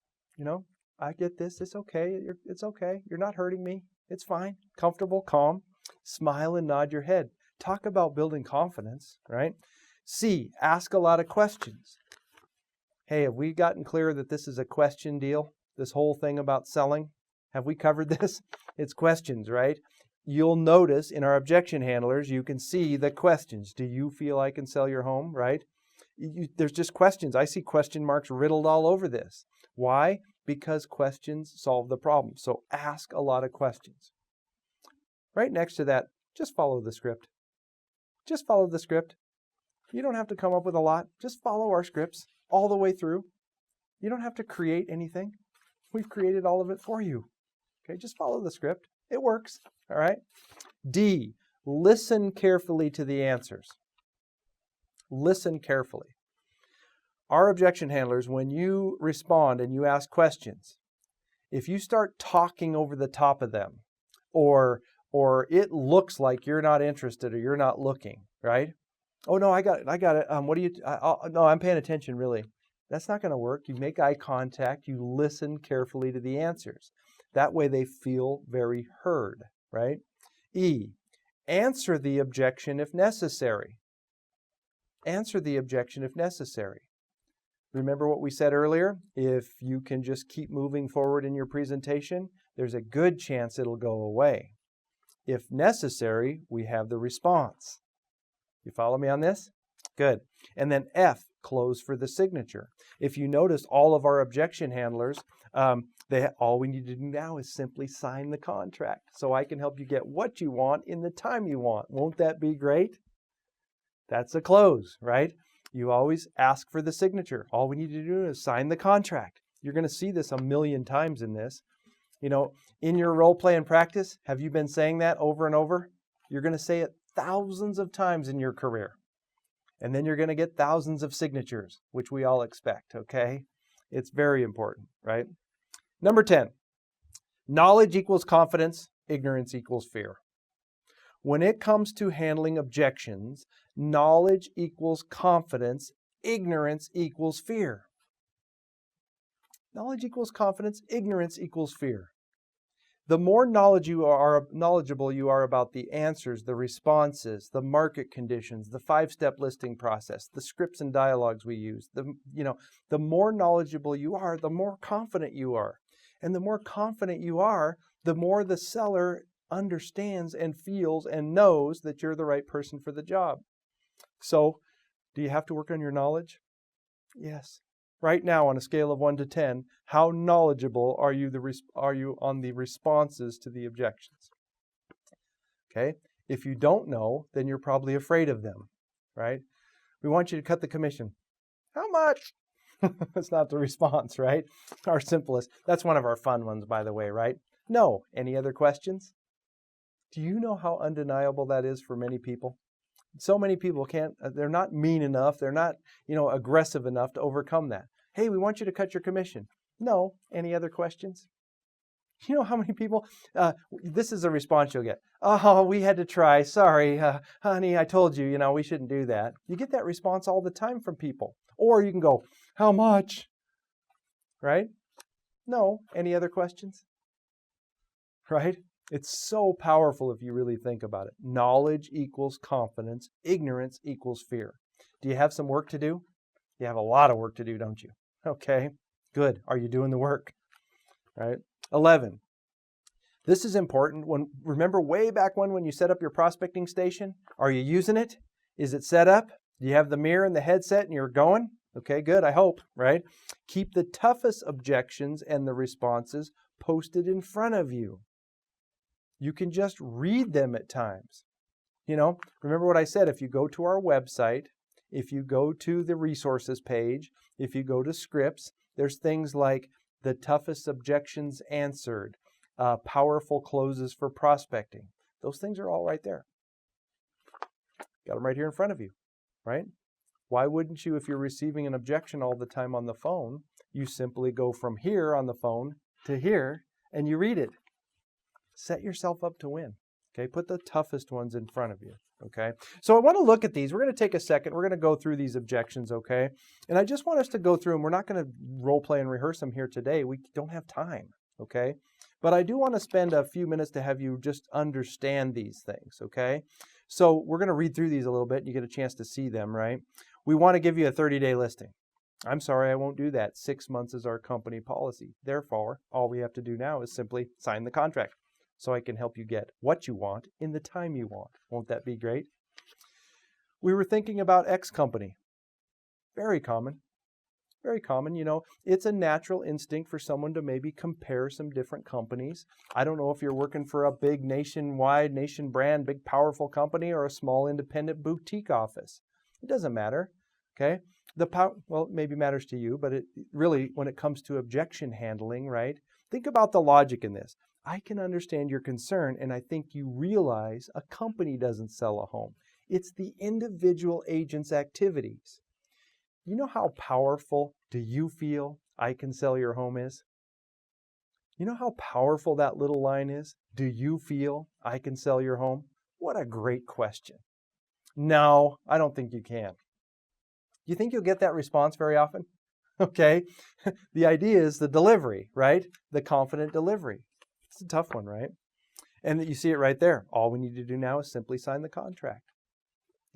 I get this. It's okay. It's okay. You're not hurting me. It's fine. Comfortable, calm. Smile and nod your head. Talk about building confidence, right? C, ask a lot of questions. Hey, have we gotten clear that this is a question deal? This whole thing about selling? Have we covered this? It's questions, right? You'll notice in our objection handlers, you can see the questions. Do you feel I can sell your home, right? There's just questions. I see question marks riddled all over this. Why? Because questions solve the problem. So ask a lot of questions. Right next to that, just follow the script. Just follow the script. You don't have to come up with a lot. Just follow our scripts all the way through. You don't have to create anything. We've created all of it for you. Okay, just follow the script. It works. All right. D, listen carefully to the answers. Listen carefully. Our objection handlers, when you respond and you ask questions, if you start talking over the top of them or or it looks like you're not interested or you're not looking, right? Oh no, I got it. What do you? No, I'm paying attention. Really, that's not going to work. You make eye contact. You listen carefully to the answers. That way, they feel very heard, right? E, answer the objection if necessary. Answer the objection if necessary. Remember what we said earlier? If you can just keep moving forward in your presentation, there's a good chance it'll go away. If necessary, we have the response. You follow me on this? Good. And then F, close for the signature. If you notice, all of our objection handlers, all we need to do now is simply sign the contract so I can help you get what you want in the time you want. Won't that be great? That's a close, right? You always ask for the signature. All we need to do is sign the contract. You're going to see this a million times in this. You know, in your role play and practice, have you been saying that over and over? You're going to say it thousands of times in your career. And then you're going to get thousands of signatures, which we all expect, okay? It's very important, right? Number 10, knowledge equals confidence, ignorance equals fear. When it comes to handling objections, knowledge equals confidence, ignorance equals fear. Knowledge equals confidence, ignorance equals fear. The more knowledgeable you are about the answers, the responses, the market conditions, the 5-step listing process, the scripts and dialogues we use, the more knowledgeable you are, the more confident you are. And the more confident you are, the more the seller understands and feels and knows that you're the right person for the job. So, do you have to work on your knowledge? Yes. Right now, on a scale of 1 to 10, how knowledgeable are you on the responses to the objections? Okay. If you don't know, then you're probably afraid of them, right? We want you to cut the commission. How much? That's not the response, right? Our simplest. That's one of our fun ones, by the way, right? No. Any other questions? Do you know how undeniable that is for many people? So many people they're not mean enough, they're not, aggressive enough to overcome that. Hey, we want you to cut your commission. No. Any other questions? You know how many people, this is a response you'll get. Oh, we had to try. Sorry, honey, I told you, we shouldn't do that. You get that response all the time from people. Or you can go, how much? Right? No. Any other questions? Right? It's so powerful if you really think about it. Knowledge equals confidence. Ignorance equals fear. Do you have some work to do? You have a lot of work to do, don't you? Okay, good. Are you doing the work? Right? 11. This is important. Remember way back when you set up your prospecting station? Are you using it? Is it set up? Do you have the mirror and the headset and you're going? Okay, good. I hope, right? Keep the toughest objections and the responses posted in front of you. You can just read them at times. Remember what I said, if you go to our website, if you go to the resources page, if you go to scripts, there's things like the toughest objections answered, powerful closes for prospecting. Those things are all right there. Got them right here in front of you, right? Why wouldn't you, if you're receiving an objection all the time on the phone, you simply go from here on the phone to here and you read it. Set yourself up to win. Okay, put the toughest ones in front of you. Okay, so I want to look at these. We're going to take a second. We're going to go through these objections. Okay, and I just want us to go through them. We're not going to role play and rehearse them here today. We don't have time. Okay, but I do want to spend a few minutes to have you just understand these things. Okay, so we're going to read through these a little bit and you get a chance to see them, right? We want to give you a 30-day listing. I'm sorry, I won't do that. 6 months is our company policy. Therefore, all we have to do now is simply sign the contract, so I can help you get what you want in the time you want. Won't that be great? We were thinking about X company. Very common. Very common. It's a natural instinct for someone to maybe compare some different companies. I don't know if you're working for a big nationwide, nation brand, big powerful company or a small independent boutique office. It doesn't matter. Okay? Well, it maybe matters to you, but it really, when it comes to objection handling, right? Think about the logic in this. I can understand your concern, and I think you realize a company doesn't sell a home. It's the individual agent's activities. You know how powerful do you feel I can sell your home is? You know how powerful that little line is? Do you feel I can sell your home? What a great question. No, I don't think you can. You think you'll get that response very often? Okay. The idea is the delivery, right? The confident delivery. It's a tough one, right? And you see it right there. All we need to do now is simply sign the contract.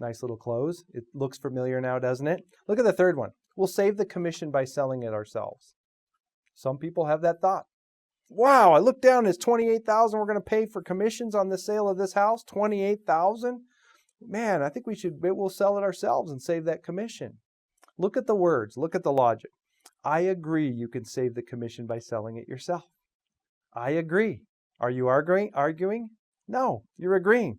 Nice little close. It looks familiar now, doesn't it? Look at the third one. We'll save the commission by selling it ourselves. Some people have that thought. Wow, I look down, it's $28,000 we're going to pay for commissions on the sale of this house. $28,000? Man, I think we'll sell it ourselves and save that commission. Look at the words, look at the logic. I agree you can save the commission by selling it yourself. I agree. Are you arguing? No, you're agreeing.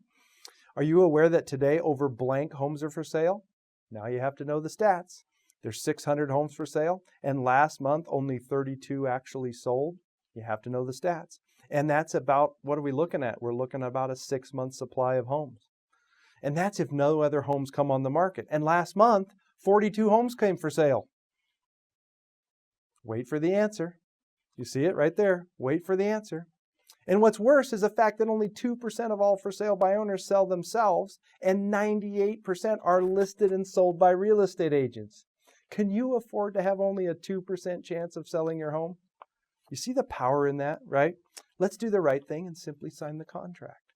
Are you aware that today over blank homes are for sale? Now you have to know the stats. There's 600 homes for sale, and last month only 32 actually sold. You have to know the stats. And that's about, what are we looking at? We're looking at about a 6-month supply of homes. And that's if no other homes come on the market. And last month, 42 homes came for sale. Wait for the answer. You see it right there. Wait for the answer. And what's worse is the fact that only 2% of all for sale by owners sell themselves, and 98% are listed and sold by real estate agents. Can you afford to have only a 2% chance of selling your home? You see the power in that, right? Let's do the right thing and simply sign the contract.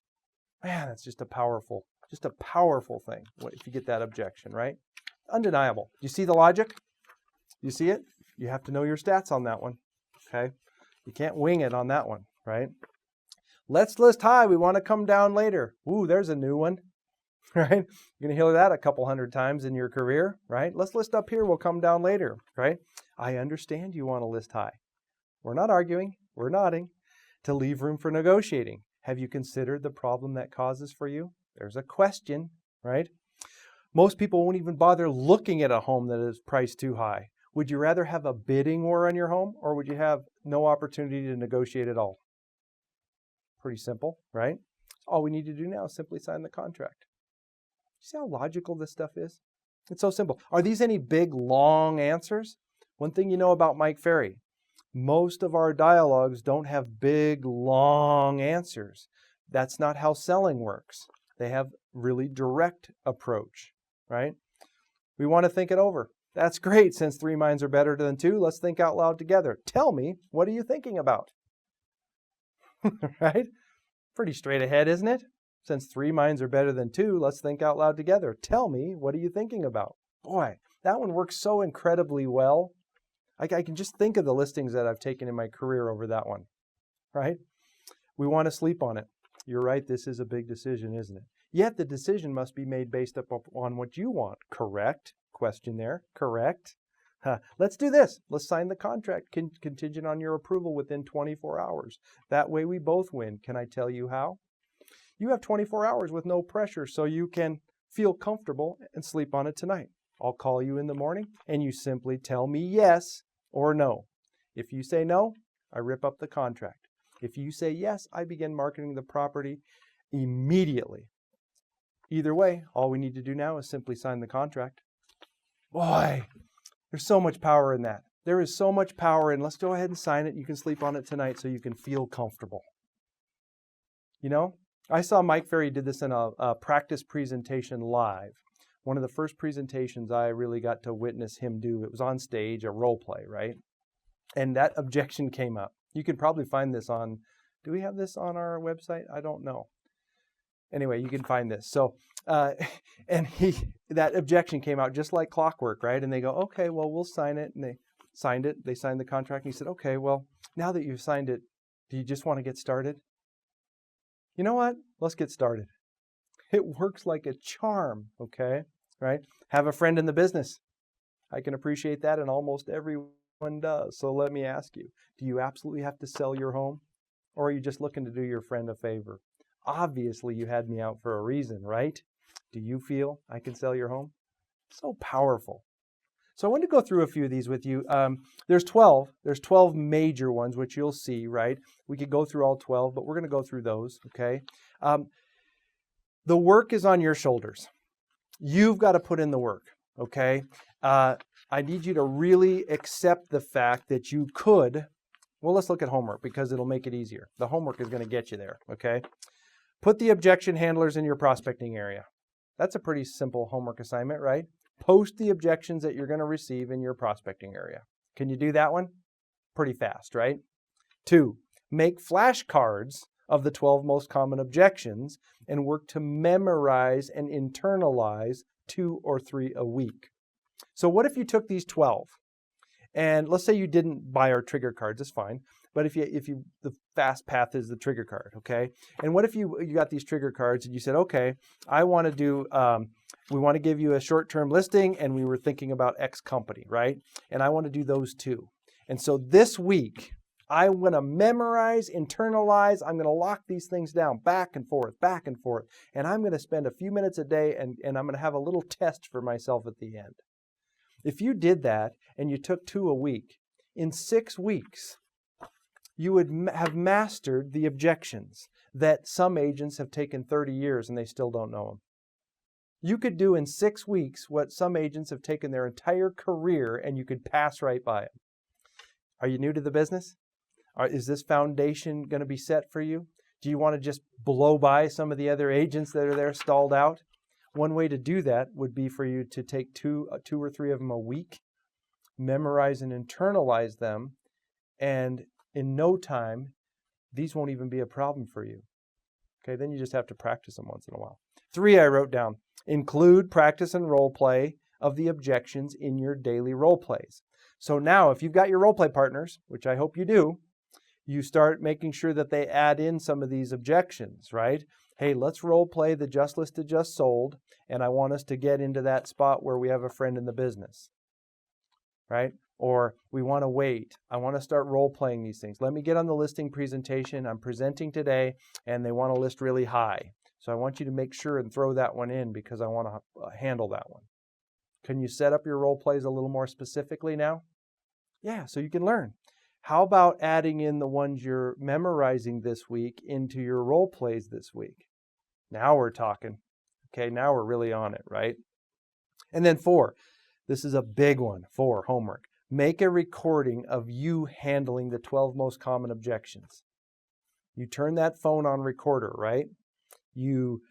Man, that's just a powerful thing if you get that objection, right? Undeniable. You see the logic? You see it? You have to know your stats on that one, okay? You can't wing it on that one, right? Let's list high. We want to come down later. Ooh, there's a new one, right? You're going to hear that a couple hundred times in your career, right? Let's list up here. We'll come down later, right? I understand you want to list high. We're not arguing. We're nodding. To leave room for negotiating. Have you considered the problem that causes for you? There's a question, right? Most people won't even bother looking at a home that is priced too high. Would you rather have a bidding war on your home, or would you have no opportunity to negotiate at all? Pretty simple, right? All we need to do now is simply sign the contract. See how logical this stuff is? It's so simple. Are these any big, long answers? One thing you know about Mike Ferry, most of our dialogues don't have big, long answers. That's not how selling works. They have really direct approach, right? We want to think it over. That's great. Since 3 minds are better than 2, let's think out loud together. Tell me, what are you thinking about? Right? Pretty straight ahead, isn't it? Since 3 minds are better than 2, let's think out loud together. Tell me, what are you thinking about? Boy, that one works so incredibly well. I can just think of the listings that I've taken in my career over that one, right? We want to sleep on it. You're right, this is a big decision, isn't it? Yet the decision must be made based upon what you want. Correct? Question there. Correct? Let's do this. Let's sign the contract contingent on your approval within 24 hours. That way we both win. Can I tell you how? You have 24 hours with no pressure, so you can feel comfortable and sleep on it tonight. I'll call you in the morning and you simply tell me yes or no. If you say no, I rip up the contract. If you say yes, I begin marketing the property immediately. Either way, all we need to do now is simply sign the contract. Boy, there's so much power in that. There is so much power in, let's go ahead and sign it. You can sleep on it tonight so you can feel comfortable. You know, I saw Mike Ferry did this in a practice presentation live. One of the first presentations I really got to witness him do. It was on stage, a role play, right? And that objection came up. You can probably find this on, do we have this on our website? I don't know. Anyway, you can find this. So, that objection came out just like clockwork, right? And they go, okay, well, we'll sign it. And they signed it. They signed the contract. And he said, okay, well, now that you've signed it, do you just want to get started? You know what? Let's get started. It works like a charm, okay? Right? Have a friend in the business. I can appreciate that, and almost everyone does. So let me ask you, do you absolutely have to sell your home? Or are you just looking to do your friend a favor? Obviously, you had me out for a reason, right? Do you feel I can sell your home? So powerful. So I want to go through a few of these with you. There's 12. There's 12 major ones, which you'll see, right? We could go through all 12, but we're going to go through those, okay? The work is on your shoulders. You've got to put in the work, okay? I need you to really accept the fact that you could Well, let's look at homework because it'll make it easier. The homework is going to get you there, okay? Put the objection handlers in your prospecting area. That's a pretty simple homework assignment, right? Post the objections that you're going to receive in your prospecting area. Can you do that one? Pretty fast, right? 2, make flashcards of the 12 most common objections and work to memorize and internalize 2 or 3 a week. So what if you took these 12 and let's say you didn't buy our trigger cards, it's fine. But if you the fast path is the trigger card, okay? And what if you got these trigger cards and you said, okay, I want to do, we want to give you a short-term listing and we were thinking about X company, right? And I want to do those 2. And so this week, I'm going to memorize, internalize, I'm going to lock these things down back and forth, and I'm going to spend a few minutes a day and I'm going to have a little test for myself at the end. If you did that and you took 2 a week, in 6 weeks, you would have mastered the objections that some agents have taken 30 years and they still don't know them. You could do in 6 weeks what some agents have taken their entire career and you could pass right by it. Are you new to the business? Is this foundation going to be set for you? Do you want to just blow by some of the other agents that are there stalled out? One way to do that would be for you to take 2 or 3 of them a week, memorize and internalize them, and in no time, these won't even be a problem for you. Okay, then you just have to practice them once in a while. 3 I wrote down. Include practice and role play of the objections in your daily role plays. So now, if you've got your role play partners, which I hope you do, you start making sure that they add in some of these objections, right? Hey, let's role play the just listed, just sold, and I want us to get into that spot where we have a friend in the business, right? Or we want to wait. I want to start role playing these things. Let me get on the listing presentation. I'm presenting today, and they want to list really high. So I want you to make sure and throw that one in because I want to handle that one. Can you set up your role plays a little more specifically now? Yeah, so you can learn. How about adding in the ones you're memorizing this week into your role plays this week? Now we're talking. Okay, now we're really on it, right? And then 4, this is a big one, 4, homework. Make a recording of you handling the 12 most common objections. You turn that phone on recorder, right? You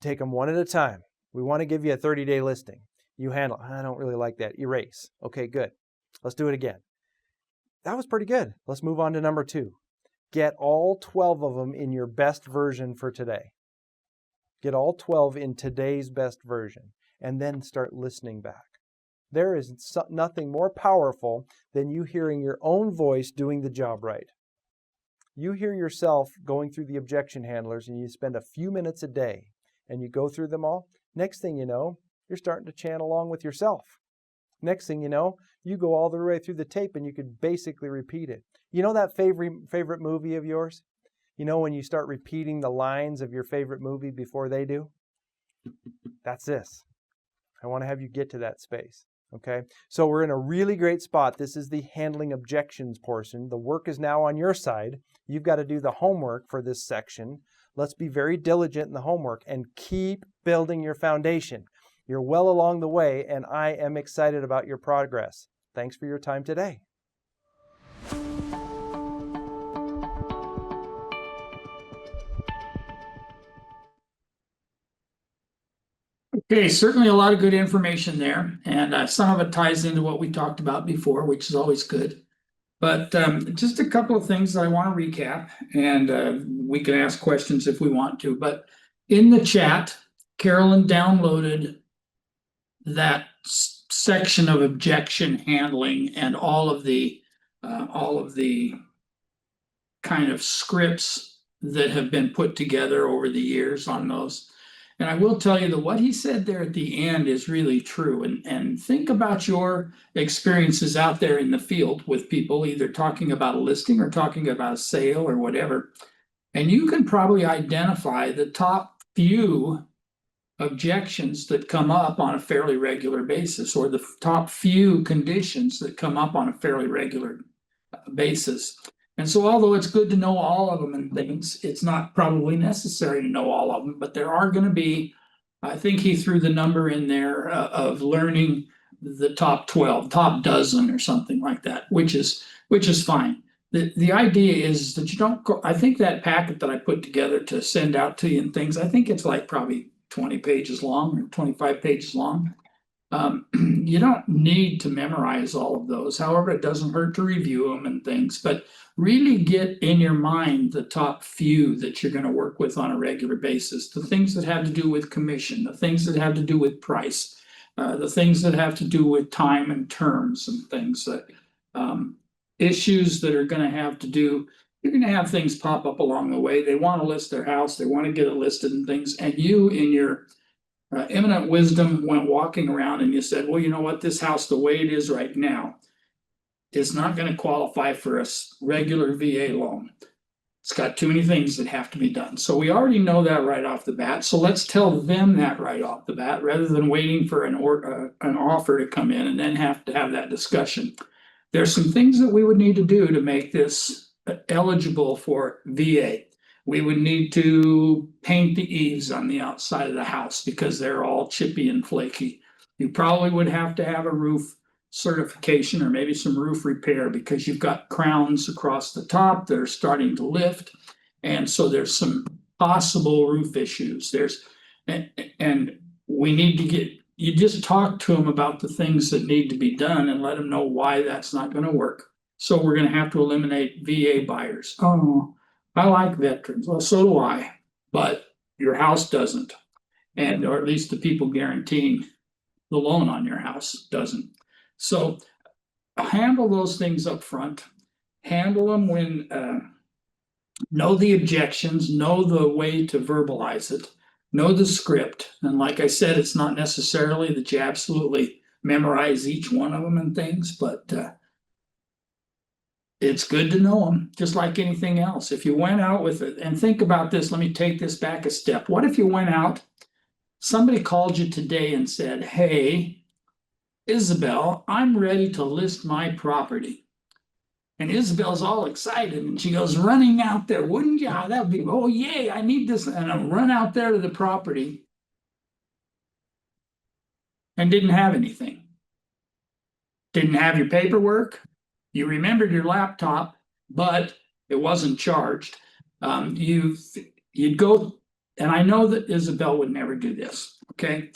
take them one at a time. We want to give you a 30-day listing. You handle, I don't really like that. Erase. Okay, good. Let's do it again. That was pretty good. Let's move on to number 2. Get all 12 of them in your best version for today. Get all 12 in today's best version, and then start listening back. There is nothing more powerful than you hearing your own voice doing the job right. You hear yourself going through the objection handlers, and you spend a few minutes a day, and you go through them all. Next thing you know, you're starting to chant along with yourself. Next thing you know, you go all the way through the tape and you could basically repeat it. You know that favorite movie of yours? You know when you start repeating the lines of your favorite movie before they do? That's this. I want to have you get to that space. Okay? So we're in a really great spot. This is the handling objections portion. The work is now on your side. You've got to do the homework for this section. Let's be very diligent in the homework and keep building your foundation. You're well along the way, and I am excited about your progress. Thanks for your time today. Okay, certainly a lot of good information there, and some of it ties into what we talked about before, which is always good. But just a couple of things that I want to recap, and we can ask questions if we want to. But in the chat, Carolyn downloaded that section of objection handling and all of the kind of scripts that have been put together over the years on those. And I will tell you that what he said there at the end is really true. And think about your experiences out there in the field with people either talking about a listing or talking about a sale or whatever. And you can probably identify the top few objections that come up on a fairly regular basis, or the top few conditions that come up on a fairly regular basis. And so although it's good to know all of them and things, it's not probably necessary to know all of them, but there are going to be, I think he threw the number in there of learning the top 12, top dozen or something like that, which is fine. the idea is that you don't go, I think that packet that I put together to send out to you and things, I think it's like probably 20 pages long or 25 pages long. You don't need to memorize all of those. However, it doesn't hurt to review them and things, but really get in your mind the top few that you're going to work with on a regular basis. The things that have to do with commission, the things that have to do with price, the things that have to do with time and terms and things that issues that are going to have to do. You're going to have things pop up along the way. They want to list their house, they want to get it listed and things, and you in your eminent wisdom went walking around and you said, well, you know what, this house, the way it is right now, is not going to qualify for a regular VA loan. It's got too many things that have to be done. So we already know that right off the bat. So let's tell them that right off the bat, rather than waiting for an offer to come in and then have to have that discussion. There's some things that we would need to do to make this eligible for VA. We would need to paint the eaves on the outside of the house because they're all chippy and flaky. You probably would have to have a roof certification or maybe some roof repair because you've got crowns across the top that are starting to lift. And so there's some possible roof issues. And we need to get, you just talk to them about the things that need to be done and let them know why that's not going to work. So we're going to have to eliminate VA buyers. Oh, I like veterans. Well, so do I, but your house doesn't. And, or at least the people guaranteeing the loan on your house doesn't. So handle those things up front. Handle them when, know the objections, know the way to verbalize it, know the script. And like I said, it's not necessarily that you absolutely memorize each one of them and things, but it's good to know them, just like anything else. If you went out with it, and think about this, let me take this back a step. What if you went out, somebody called you today and said, hey, Isabel, I'm ready to list my property. And Isabel's all excited and she goes running out there. Wouldn't you? That would be, oh, yay, I need this. And I run out there to the property and didn't have anything. Didn't have your paperwork. You remembered your laptop, but it wasn't charged. You'd go, and I know that Isabel would never do this, okay?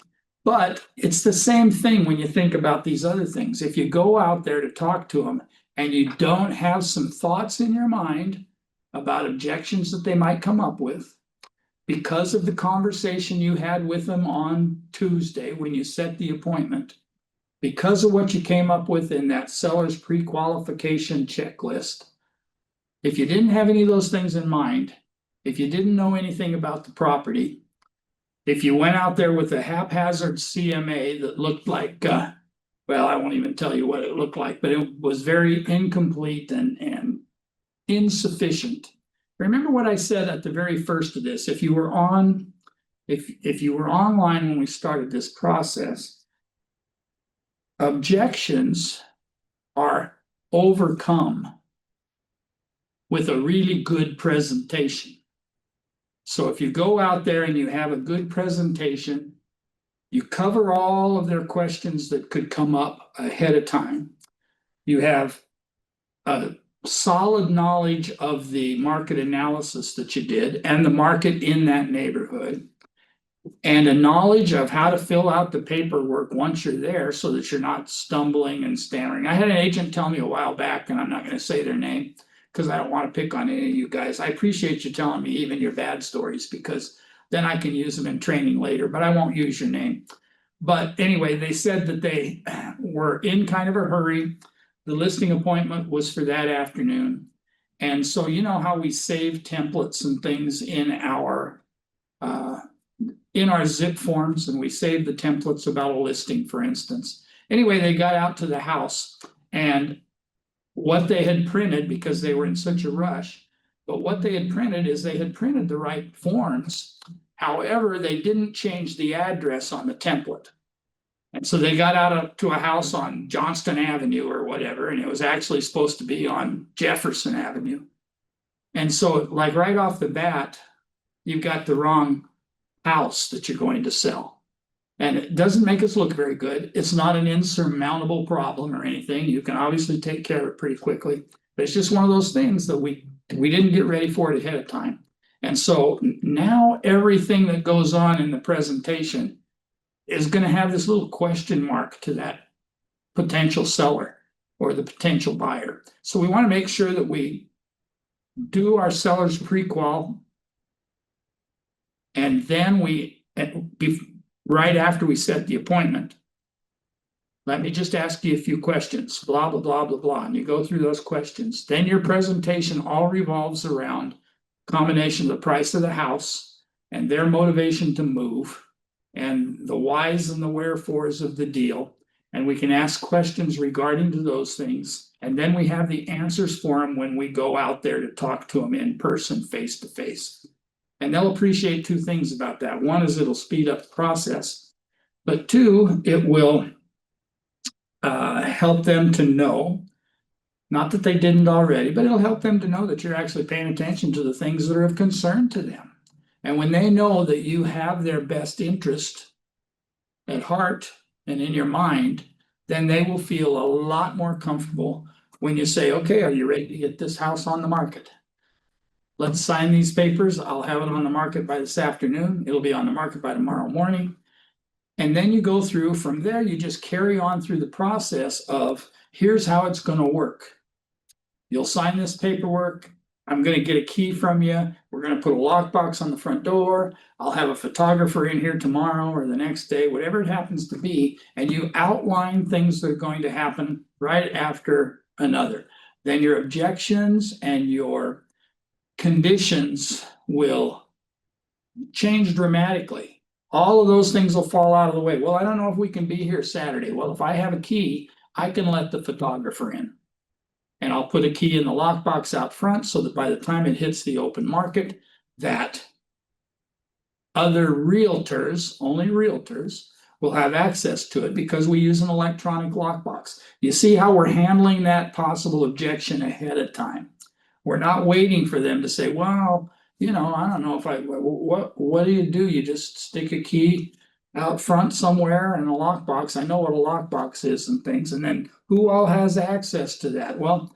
But it's the same thing when you think about these other things. If you go out there to talk to them and you don't have some thoughts in your mind about objections that they might come up with, because of the conversation you had with them on Tuesday when you set the appointment, because of what you came up with in that seller's pre-qualification checklist, if you didn't have any of those things in mind, if you didn't know anything about the property, if you went out there with a haphazard CMA that looked like, well, I won't even tell you what it looked like, but it was very incomplete and insufficient. Remember what I said at the very first of this. If you were online when we started this process, objections are overcome with a really good presentation. So if you go out there and you have a good presentation, you cover all of their questions that could come up ahead of time. You have a solid knowledge of the market analysis that you did and the market in that neighborhood, and a knowledge of how to fill out the paperwork once you're there so that you're not stumbling and stammering. I had an agent tell me a while back, and I'm not going to say their name because I don't want to pick on any of you guys. I appreciate you telling me even your bad stories because then I can use them in training later, but I won't use your name. But anyway, they said that they were in kind of a hurry. The listing appointment was for that afternoon. And so you know how we save templates and things in our zip forms, and we save the templates about a listing, for instance. Anyway, they got out to the house, and what they had printed, because they were in such a rush, but what they had printed is they had printed the right forms. However, they didn't change the address on the template. And so they got out to a house on Johnston Avenue or whatever, and it was actually supposed to be on Jefferson Avenue. And so, like right off the bat, you've got the wrong house that you're going to sell. And it doesn't make us look very good. It's not an insurmountable problem or anything. You can obviously take care of it pretty quickly. But it's just one of those things that we didn't get ready for it ahead of time. And so now everything that goes on in the presentation is going to have this little question mark to that potential seller or the potential buyer. So we want to make sure that we do our seller's pre-qual, and then right after we set the appointment, let me just ask you a few questions, blah, blah, blah, blah, blah. And you go through those questions. Then your presentation all revolves around combination of the price of the house and their motivation to move and the whys and the wherefores of the deal. And we can ask questions regarding to those things. And then we have the answers for them when we go out there to talk to them in person, face to face. And they'll appreciate two things about that. One is it'll speed up the process, but two, it will help them to know, not that they didn't already, but it'll help them to know that you're actually paying attention to the things that are of concern to them. And when they know that you have their best interest at heart and in your mind, then they will feel a lot more comfortable when you say, okay, are you ready to get this house on the market? Let's sign these papers. I'll have it on the market by this afternoon. It'll be on the market by tomorrow morning. And then you go through from there, you just carry on through the process of here's how it's going to work. You'll sign this paperwork. I'm going to get a key from you. We're going to put a lockbox on the front door. I'll have a photographer in here tomorrow or the next day, whatever it happens to be. And you outline things that are going to happen right after another. Then your objections and your conditions will change dramatically. All of those things will fall out of the way. Well, I don't know if we can be here Saturday. Well, if I have a key, I can let the photographer in. And I'll put a key in the lockbox out front so that by the time it hits the open market, that other realtors, only realtors, will have access to it because we use an electronic lockbox. You see how we're handling that possible objection ahead of time. We're not waiting for them to say, well, I don't know if what do? You just stick a key out front somewhere in a lockbox. I know what a lockbox is and things. And then who all has access to that? Well,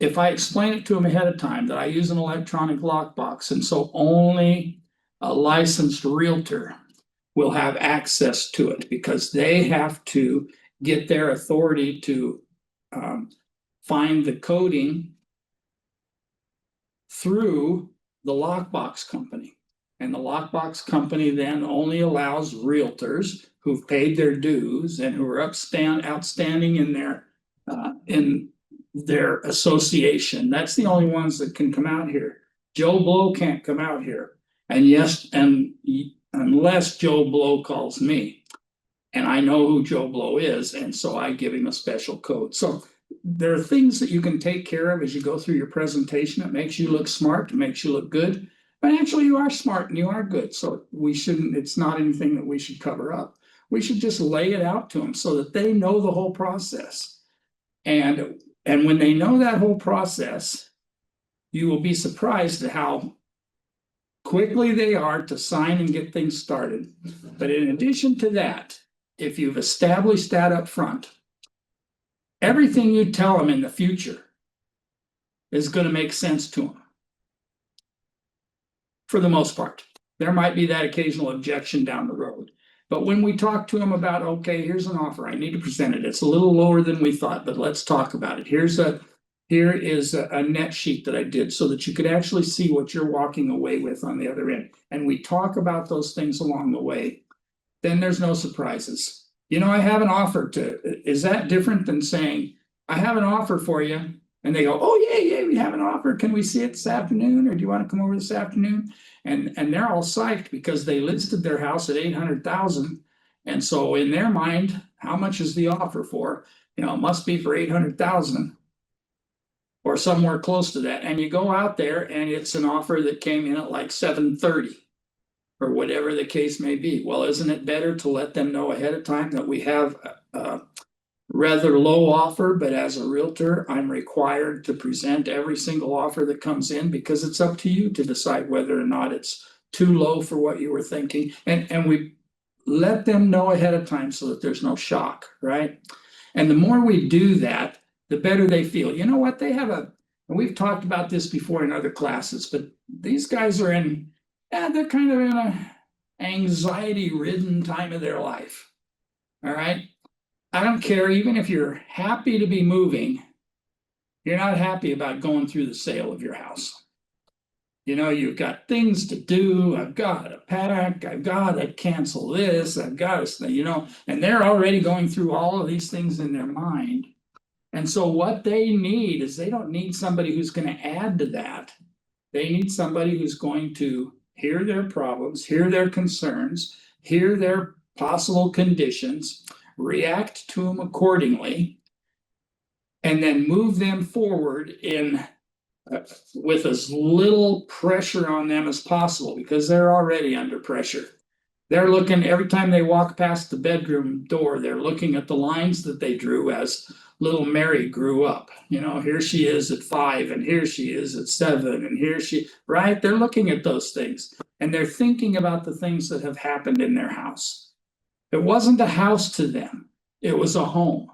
if I explain it to them ahead of time that I use an electronic lockbox, and so only a licensed realtor will have access to it because they have to get their authority to find the coding through the lockbox company. And the lockbox company then only allows realtors who've paid their dues and who are outstanding in their association. That's the only ones that can come out here. Joe Blow can't come out here. And unless Joe Blow calls me, and I know who Joe Blow is, and so I give him a special code. So there are things that you can take care of as you go through your presentation. It makes you look smart, it makes you look good. But actually you are smart and you are good. So it's not anything that we should cover up. We should just lay it out to them so that they know the whole process. And when they know that whole process, you will be surprised at how quickly they are to sign and get things started. But in addition to that, if you've established that up front, everything you tell them in the future is going to make sense to them. For the most part, there might be that occasional objection down the road. But when we talk to them about, okay, here's an offer, I need to present it. It's a little lower than we thought, but let's talk about it. Here is a net sheet that I did so that you could actually see what you're walking away with on the other end. And we talk about those things along the way. Then there's no surprises. I have an offer is that different than saying, I have an offer for you? And they go, oh, yeah, we have an offer. Can we see it this afternoon? Or do you want to come over this afternoon? And they're all psyched because they listed their house at $800,000. And so in their mind, how much is the offer for? It must be for $800,000 or somewhere close to that. And you go out there and it's an offer that came in at like $730 or whatever the case may be. Well, isn't it better to let them know ahead of time that we have a rather low offer, but as a realtor, I'm required to present every single offer that comes in because it's up to you to decide whether or not it's too low for what you were thinking. And we let them know ahead of time so that there's no shock, right? And the more we do that, the better they feel. You know what? And we've talked about this before in other classes, but these guys are they're kind of in a anxiety-ridden time of their life. All right. I don't care, even if you're happy to be moving, you're not happy about going through the sale of your house. You've got things to do. I've got to pack. I've got to cancel this. I've got to, and they're already going through all of these things in their mind. And so what they need is, they don't need somebody who's going to add to that. They need somebody who's going to hear their problems, hear their concerns, hear their possible conditions, react to them accordingly, and then move them forward with as little pressure on them as possible, because they're already under pressure. They're looking, every time they walk past the bedroom door, they're looking at the lines that they drew as little Mary grew up. Here she is at 5, and here she is at 7, and right? They're looking at those things, and they're thinking about the things that have happened in their house. It wasn't a house to them, it was a home.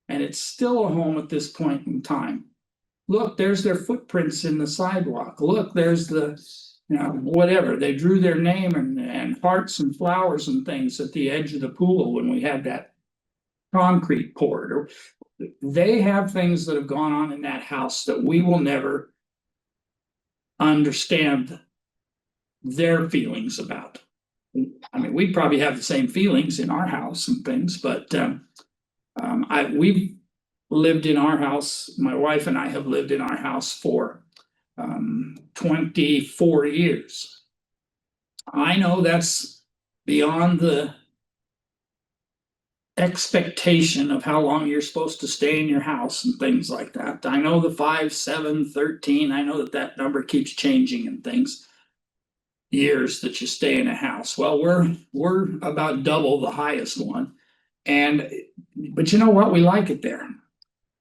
And it's still a home at this point in time. Look, there's their footprints in the sidewalk. Look, there's whatever. They drew their name and hearts and flowers and things at the edge of the pool when we had that concrete poured. Or they have things that have gone on in that house that we will never understand their feelings about. I mean, we probably have the same feelings in our house and things, but we've lived in our house. My wife and I have lived in our house for 24 years. I know that's beyond the expectation of how long you're supposed to stay in your house and things like that. I know the 5, 7, 13. I know that number keeps changing and things. Years that you stay in a house. Well, we're about double the highest one. But you know what? We like it there.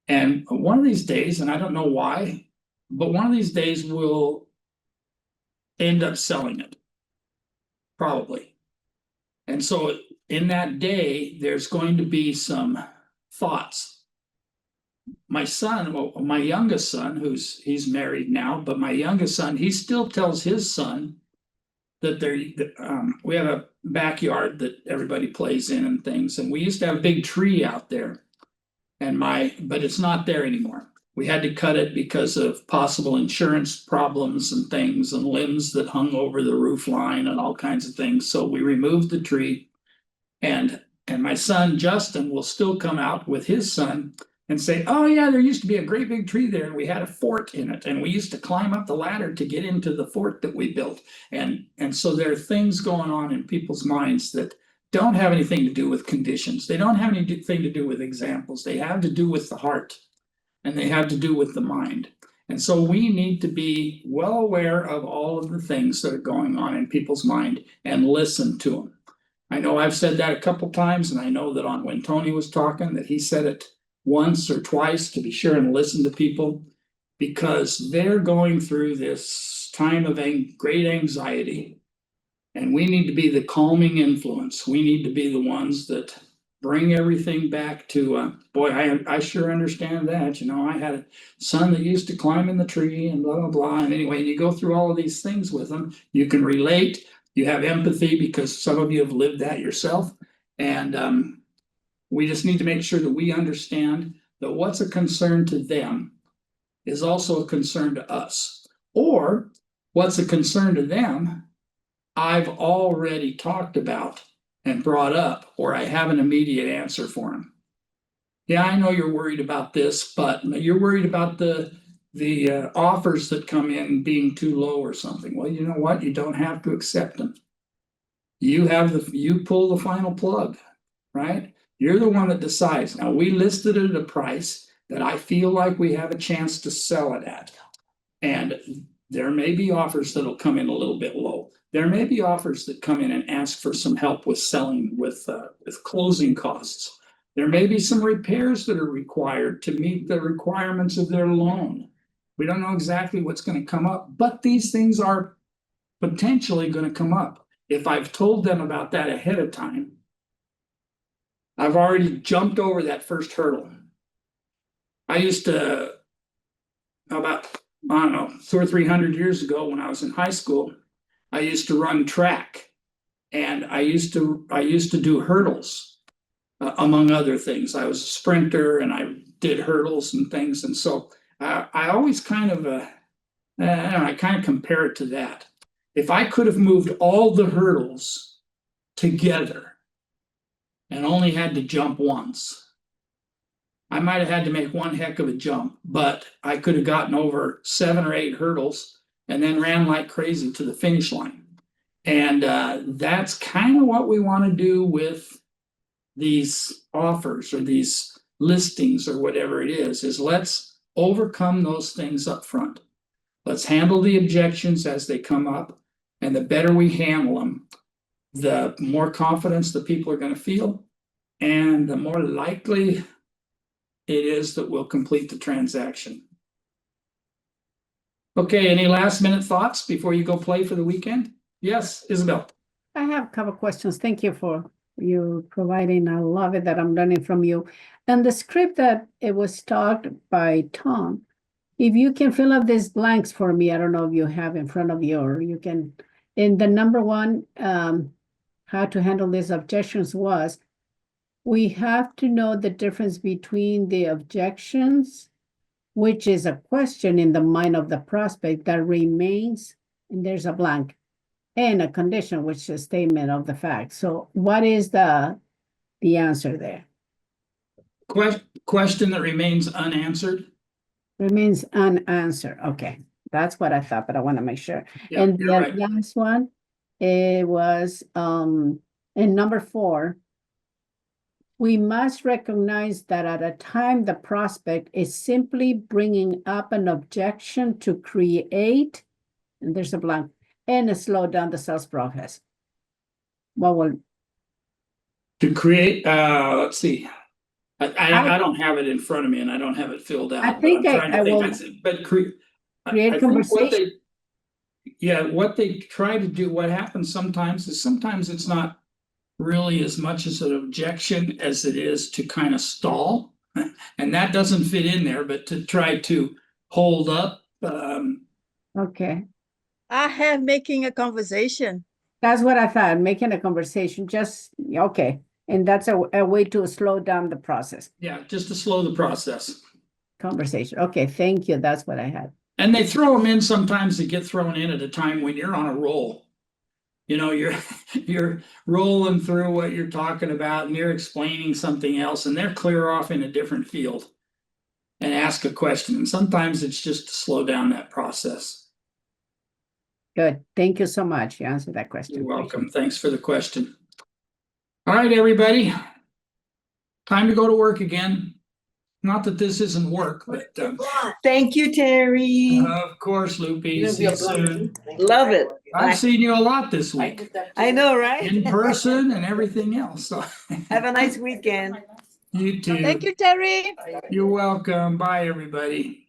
And one of these days, and I don't know why, but one of these days we'll end up selling it. Probably. And so in that day, there's going to be some thoughts. My youngest son, he's married now, but my youngest son, he still tells his son that we have a backyard that everybody plays in and things, and we used to have a big tree out there, but it's not there anymore. We had to cut it because of possible insurance problems and things, and limbs that hung over the roof line and all kinds of things. So we removed the tree, and my son Justin will still come out with his son and say, "Oh yeah, there used to be a great big tree there, and we had a fort in it, and we used to climb up the ladder to get into the fort that we built." And so there are things going on in people's minds that don't have anything to do with conditions. They don't have anything to do with examples. They have to do with the heart, and they have to do with the mind. And so we need to be well aware of all of the things that are going on in people's mind and listen to them. I know I've said that a couple times, and I know that when Tony was talking, that he said it once or twice, to be sure and listen to people, because they're going through this time of great anxiety, and we need to be the calming influence. We need to be the ones that bring everything back to boy, I sure understand that. I had a son that used to climb in the tree and blah blah blah. And anyway, you go through all of these things with them, you can relate, you have empathy because some of you have lived that yourself. And we just need to make sure that we understand that what's a concern to them is also a concern to us. Or what's a concern to them, I've already talked about and brought up, or I have an immediate answer for them. Yeah, I know you're worried about this, but you're worried about the offers that come in being too low or something. Well, you know what? You don't have to accept them. You pull the final plug, right? You're the one that decides. Now, we listed it at a price that I feel like we have a chance to sell it at. And there may be offers that'll come in a little bit low. There may be offers that come in and ask for some help with selling, with closing costs. There may be some repairs that are required to meet the requirements of their loan. We don't know exactly what's going to come up, but these things are potentially going to come up. If I've told them about that ahead of time, I've already jumped over that first hurdle. I used to, about, I don't know, 200 or 300 years ago when I was in high school, I used to run track, and I used to do hurdles, among other things. I was a sprinter and I did hurdles and things, and so I always kind of I kind of compare it to that. If I could have moved all the hurdles together and only had to jump once, I might have had to make one heck of a jump, but I could have gotten over 7 or 8 hurdles and then ran like crazy to the finish line. And that's kind of what we want to do with these offers or these listings or whatever it is let's overcome those things up front. Let's handle the objections as they come up. And the better we handle them, the more confidence the people are going to feel, and the more likely it is that we'll complete the transaction. Okay, any last minute thoughts before you go play for the weekend? Yes, Isabel. I have a couple questions. Thank you for you providing. I love it that I'm learning from you. And the script that it was taught by Tom, if you can fill up these blanks for me, I don't know if you have in front of you or you can. In the number one, how to handle these objections was, we have to know the difference between the objections, which is a question in the mind of the prospect that remains, and there's a blank, and a condition, which is a statement of the fact. So what is the answer there? Question that remains unanswered. Remains unanswered. Okay, that's what I thought, but I want to make sure. Yeah, And the you're right. last one, it was in number 4. We must recognize that at a time the prospect is simply bringing up an objection to create, and there's a blank, and slow down the sales process. What will To create, let's see. I don't have it in front of me and I don't have it filled out. I think but I'm trying to I think. will But create I think conversation. what they try to do, what happens sometimes is sometimes it's not really as much as an objection as it is to kind of stall. And that doesn't fit in there, but to try to hold up. Okay, I have making a conversation. that's what I thought, making a conversation, just, okay. And that's a way to slow down the process. Yeah, just to slow the process. Conversation. Okay, thank you. That's what I had. And they throw them in sometimes. They get thrown in at a time when you're on a roll. You know, you're rolling through what you're talking about and you're explaining something else, and they're clear off in a different field and ask a question. And sometimes it's just to slow down that process. Good. Thank you so much. You answered that question. You're welcome. Thanks for the question. All right, everybody. Time to go to work again. Not that this isn't work, but Thank you, Terry. of course, Loopy. See you soon. Love it. I've seen you a lot this week, I know, right? in person and everything else. So Have a nice weekend. you too. Thank you, Terry. You're welcome. Bye, everybody.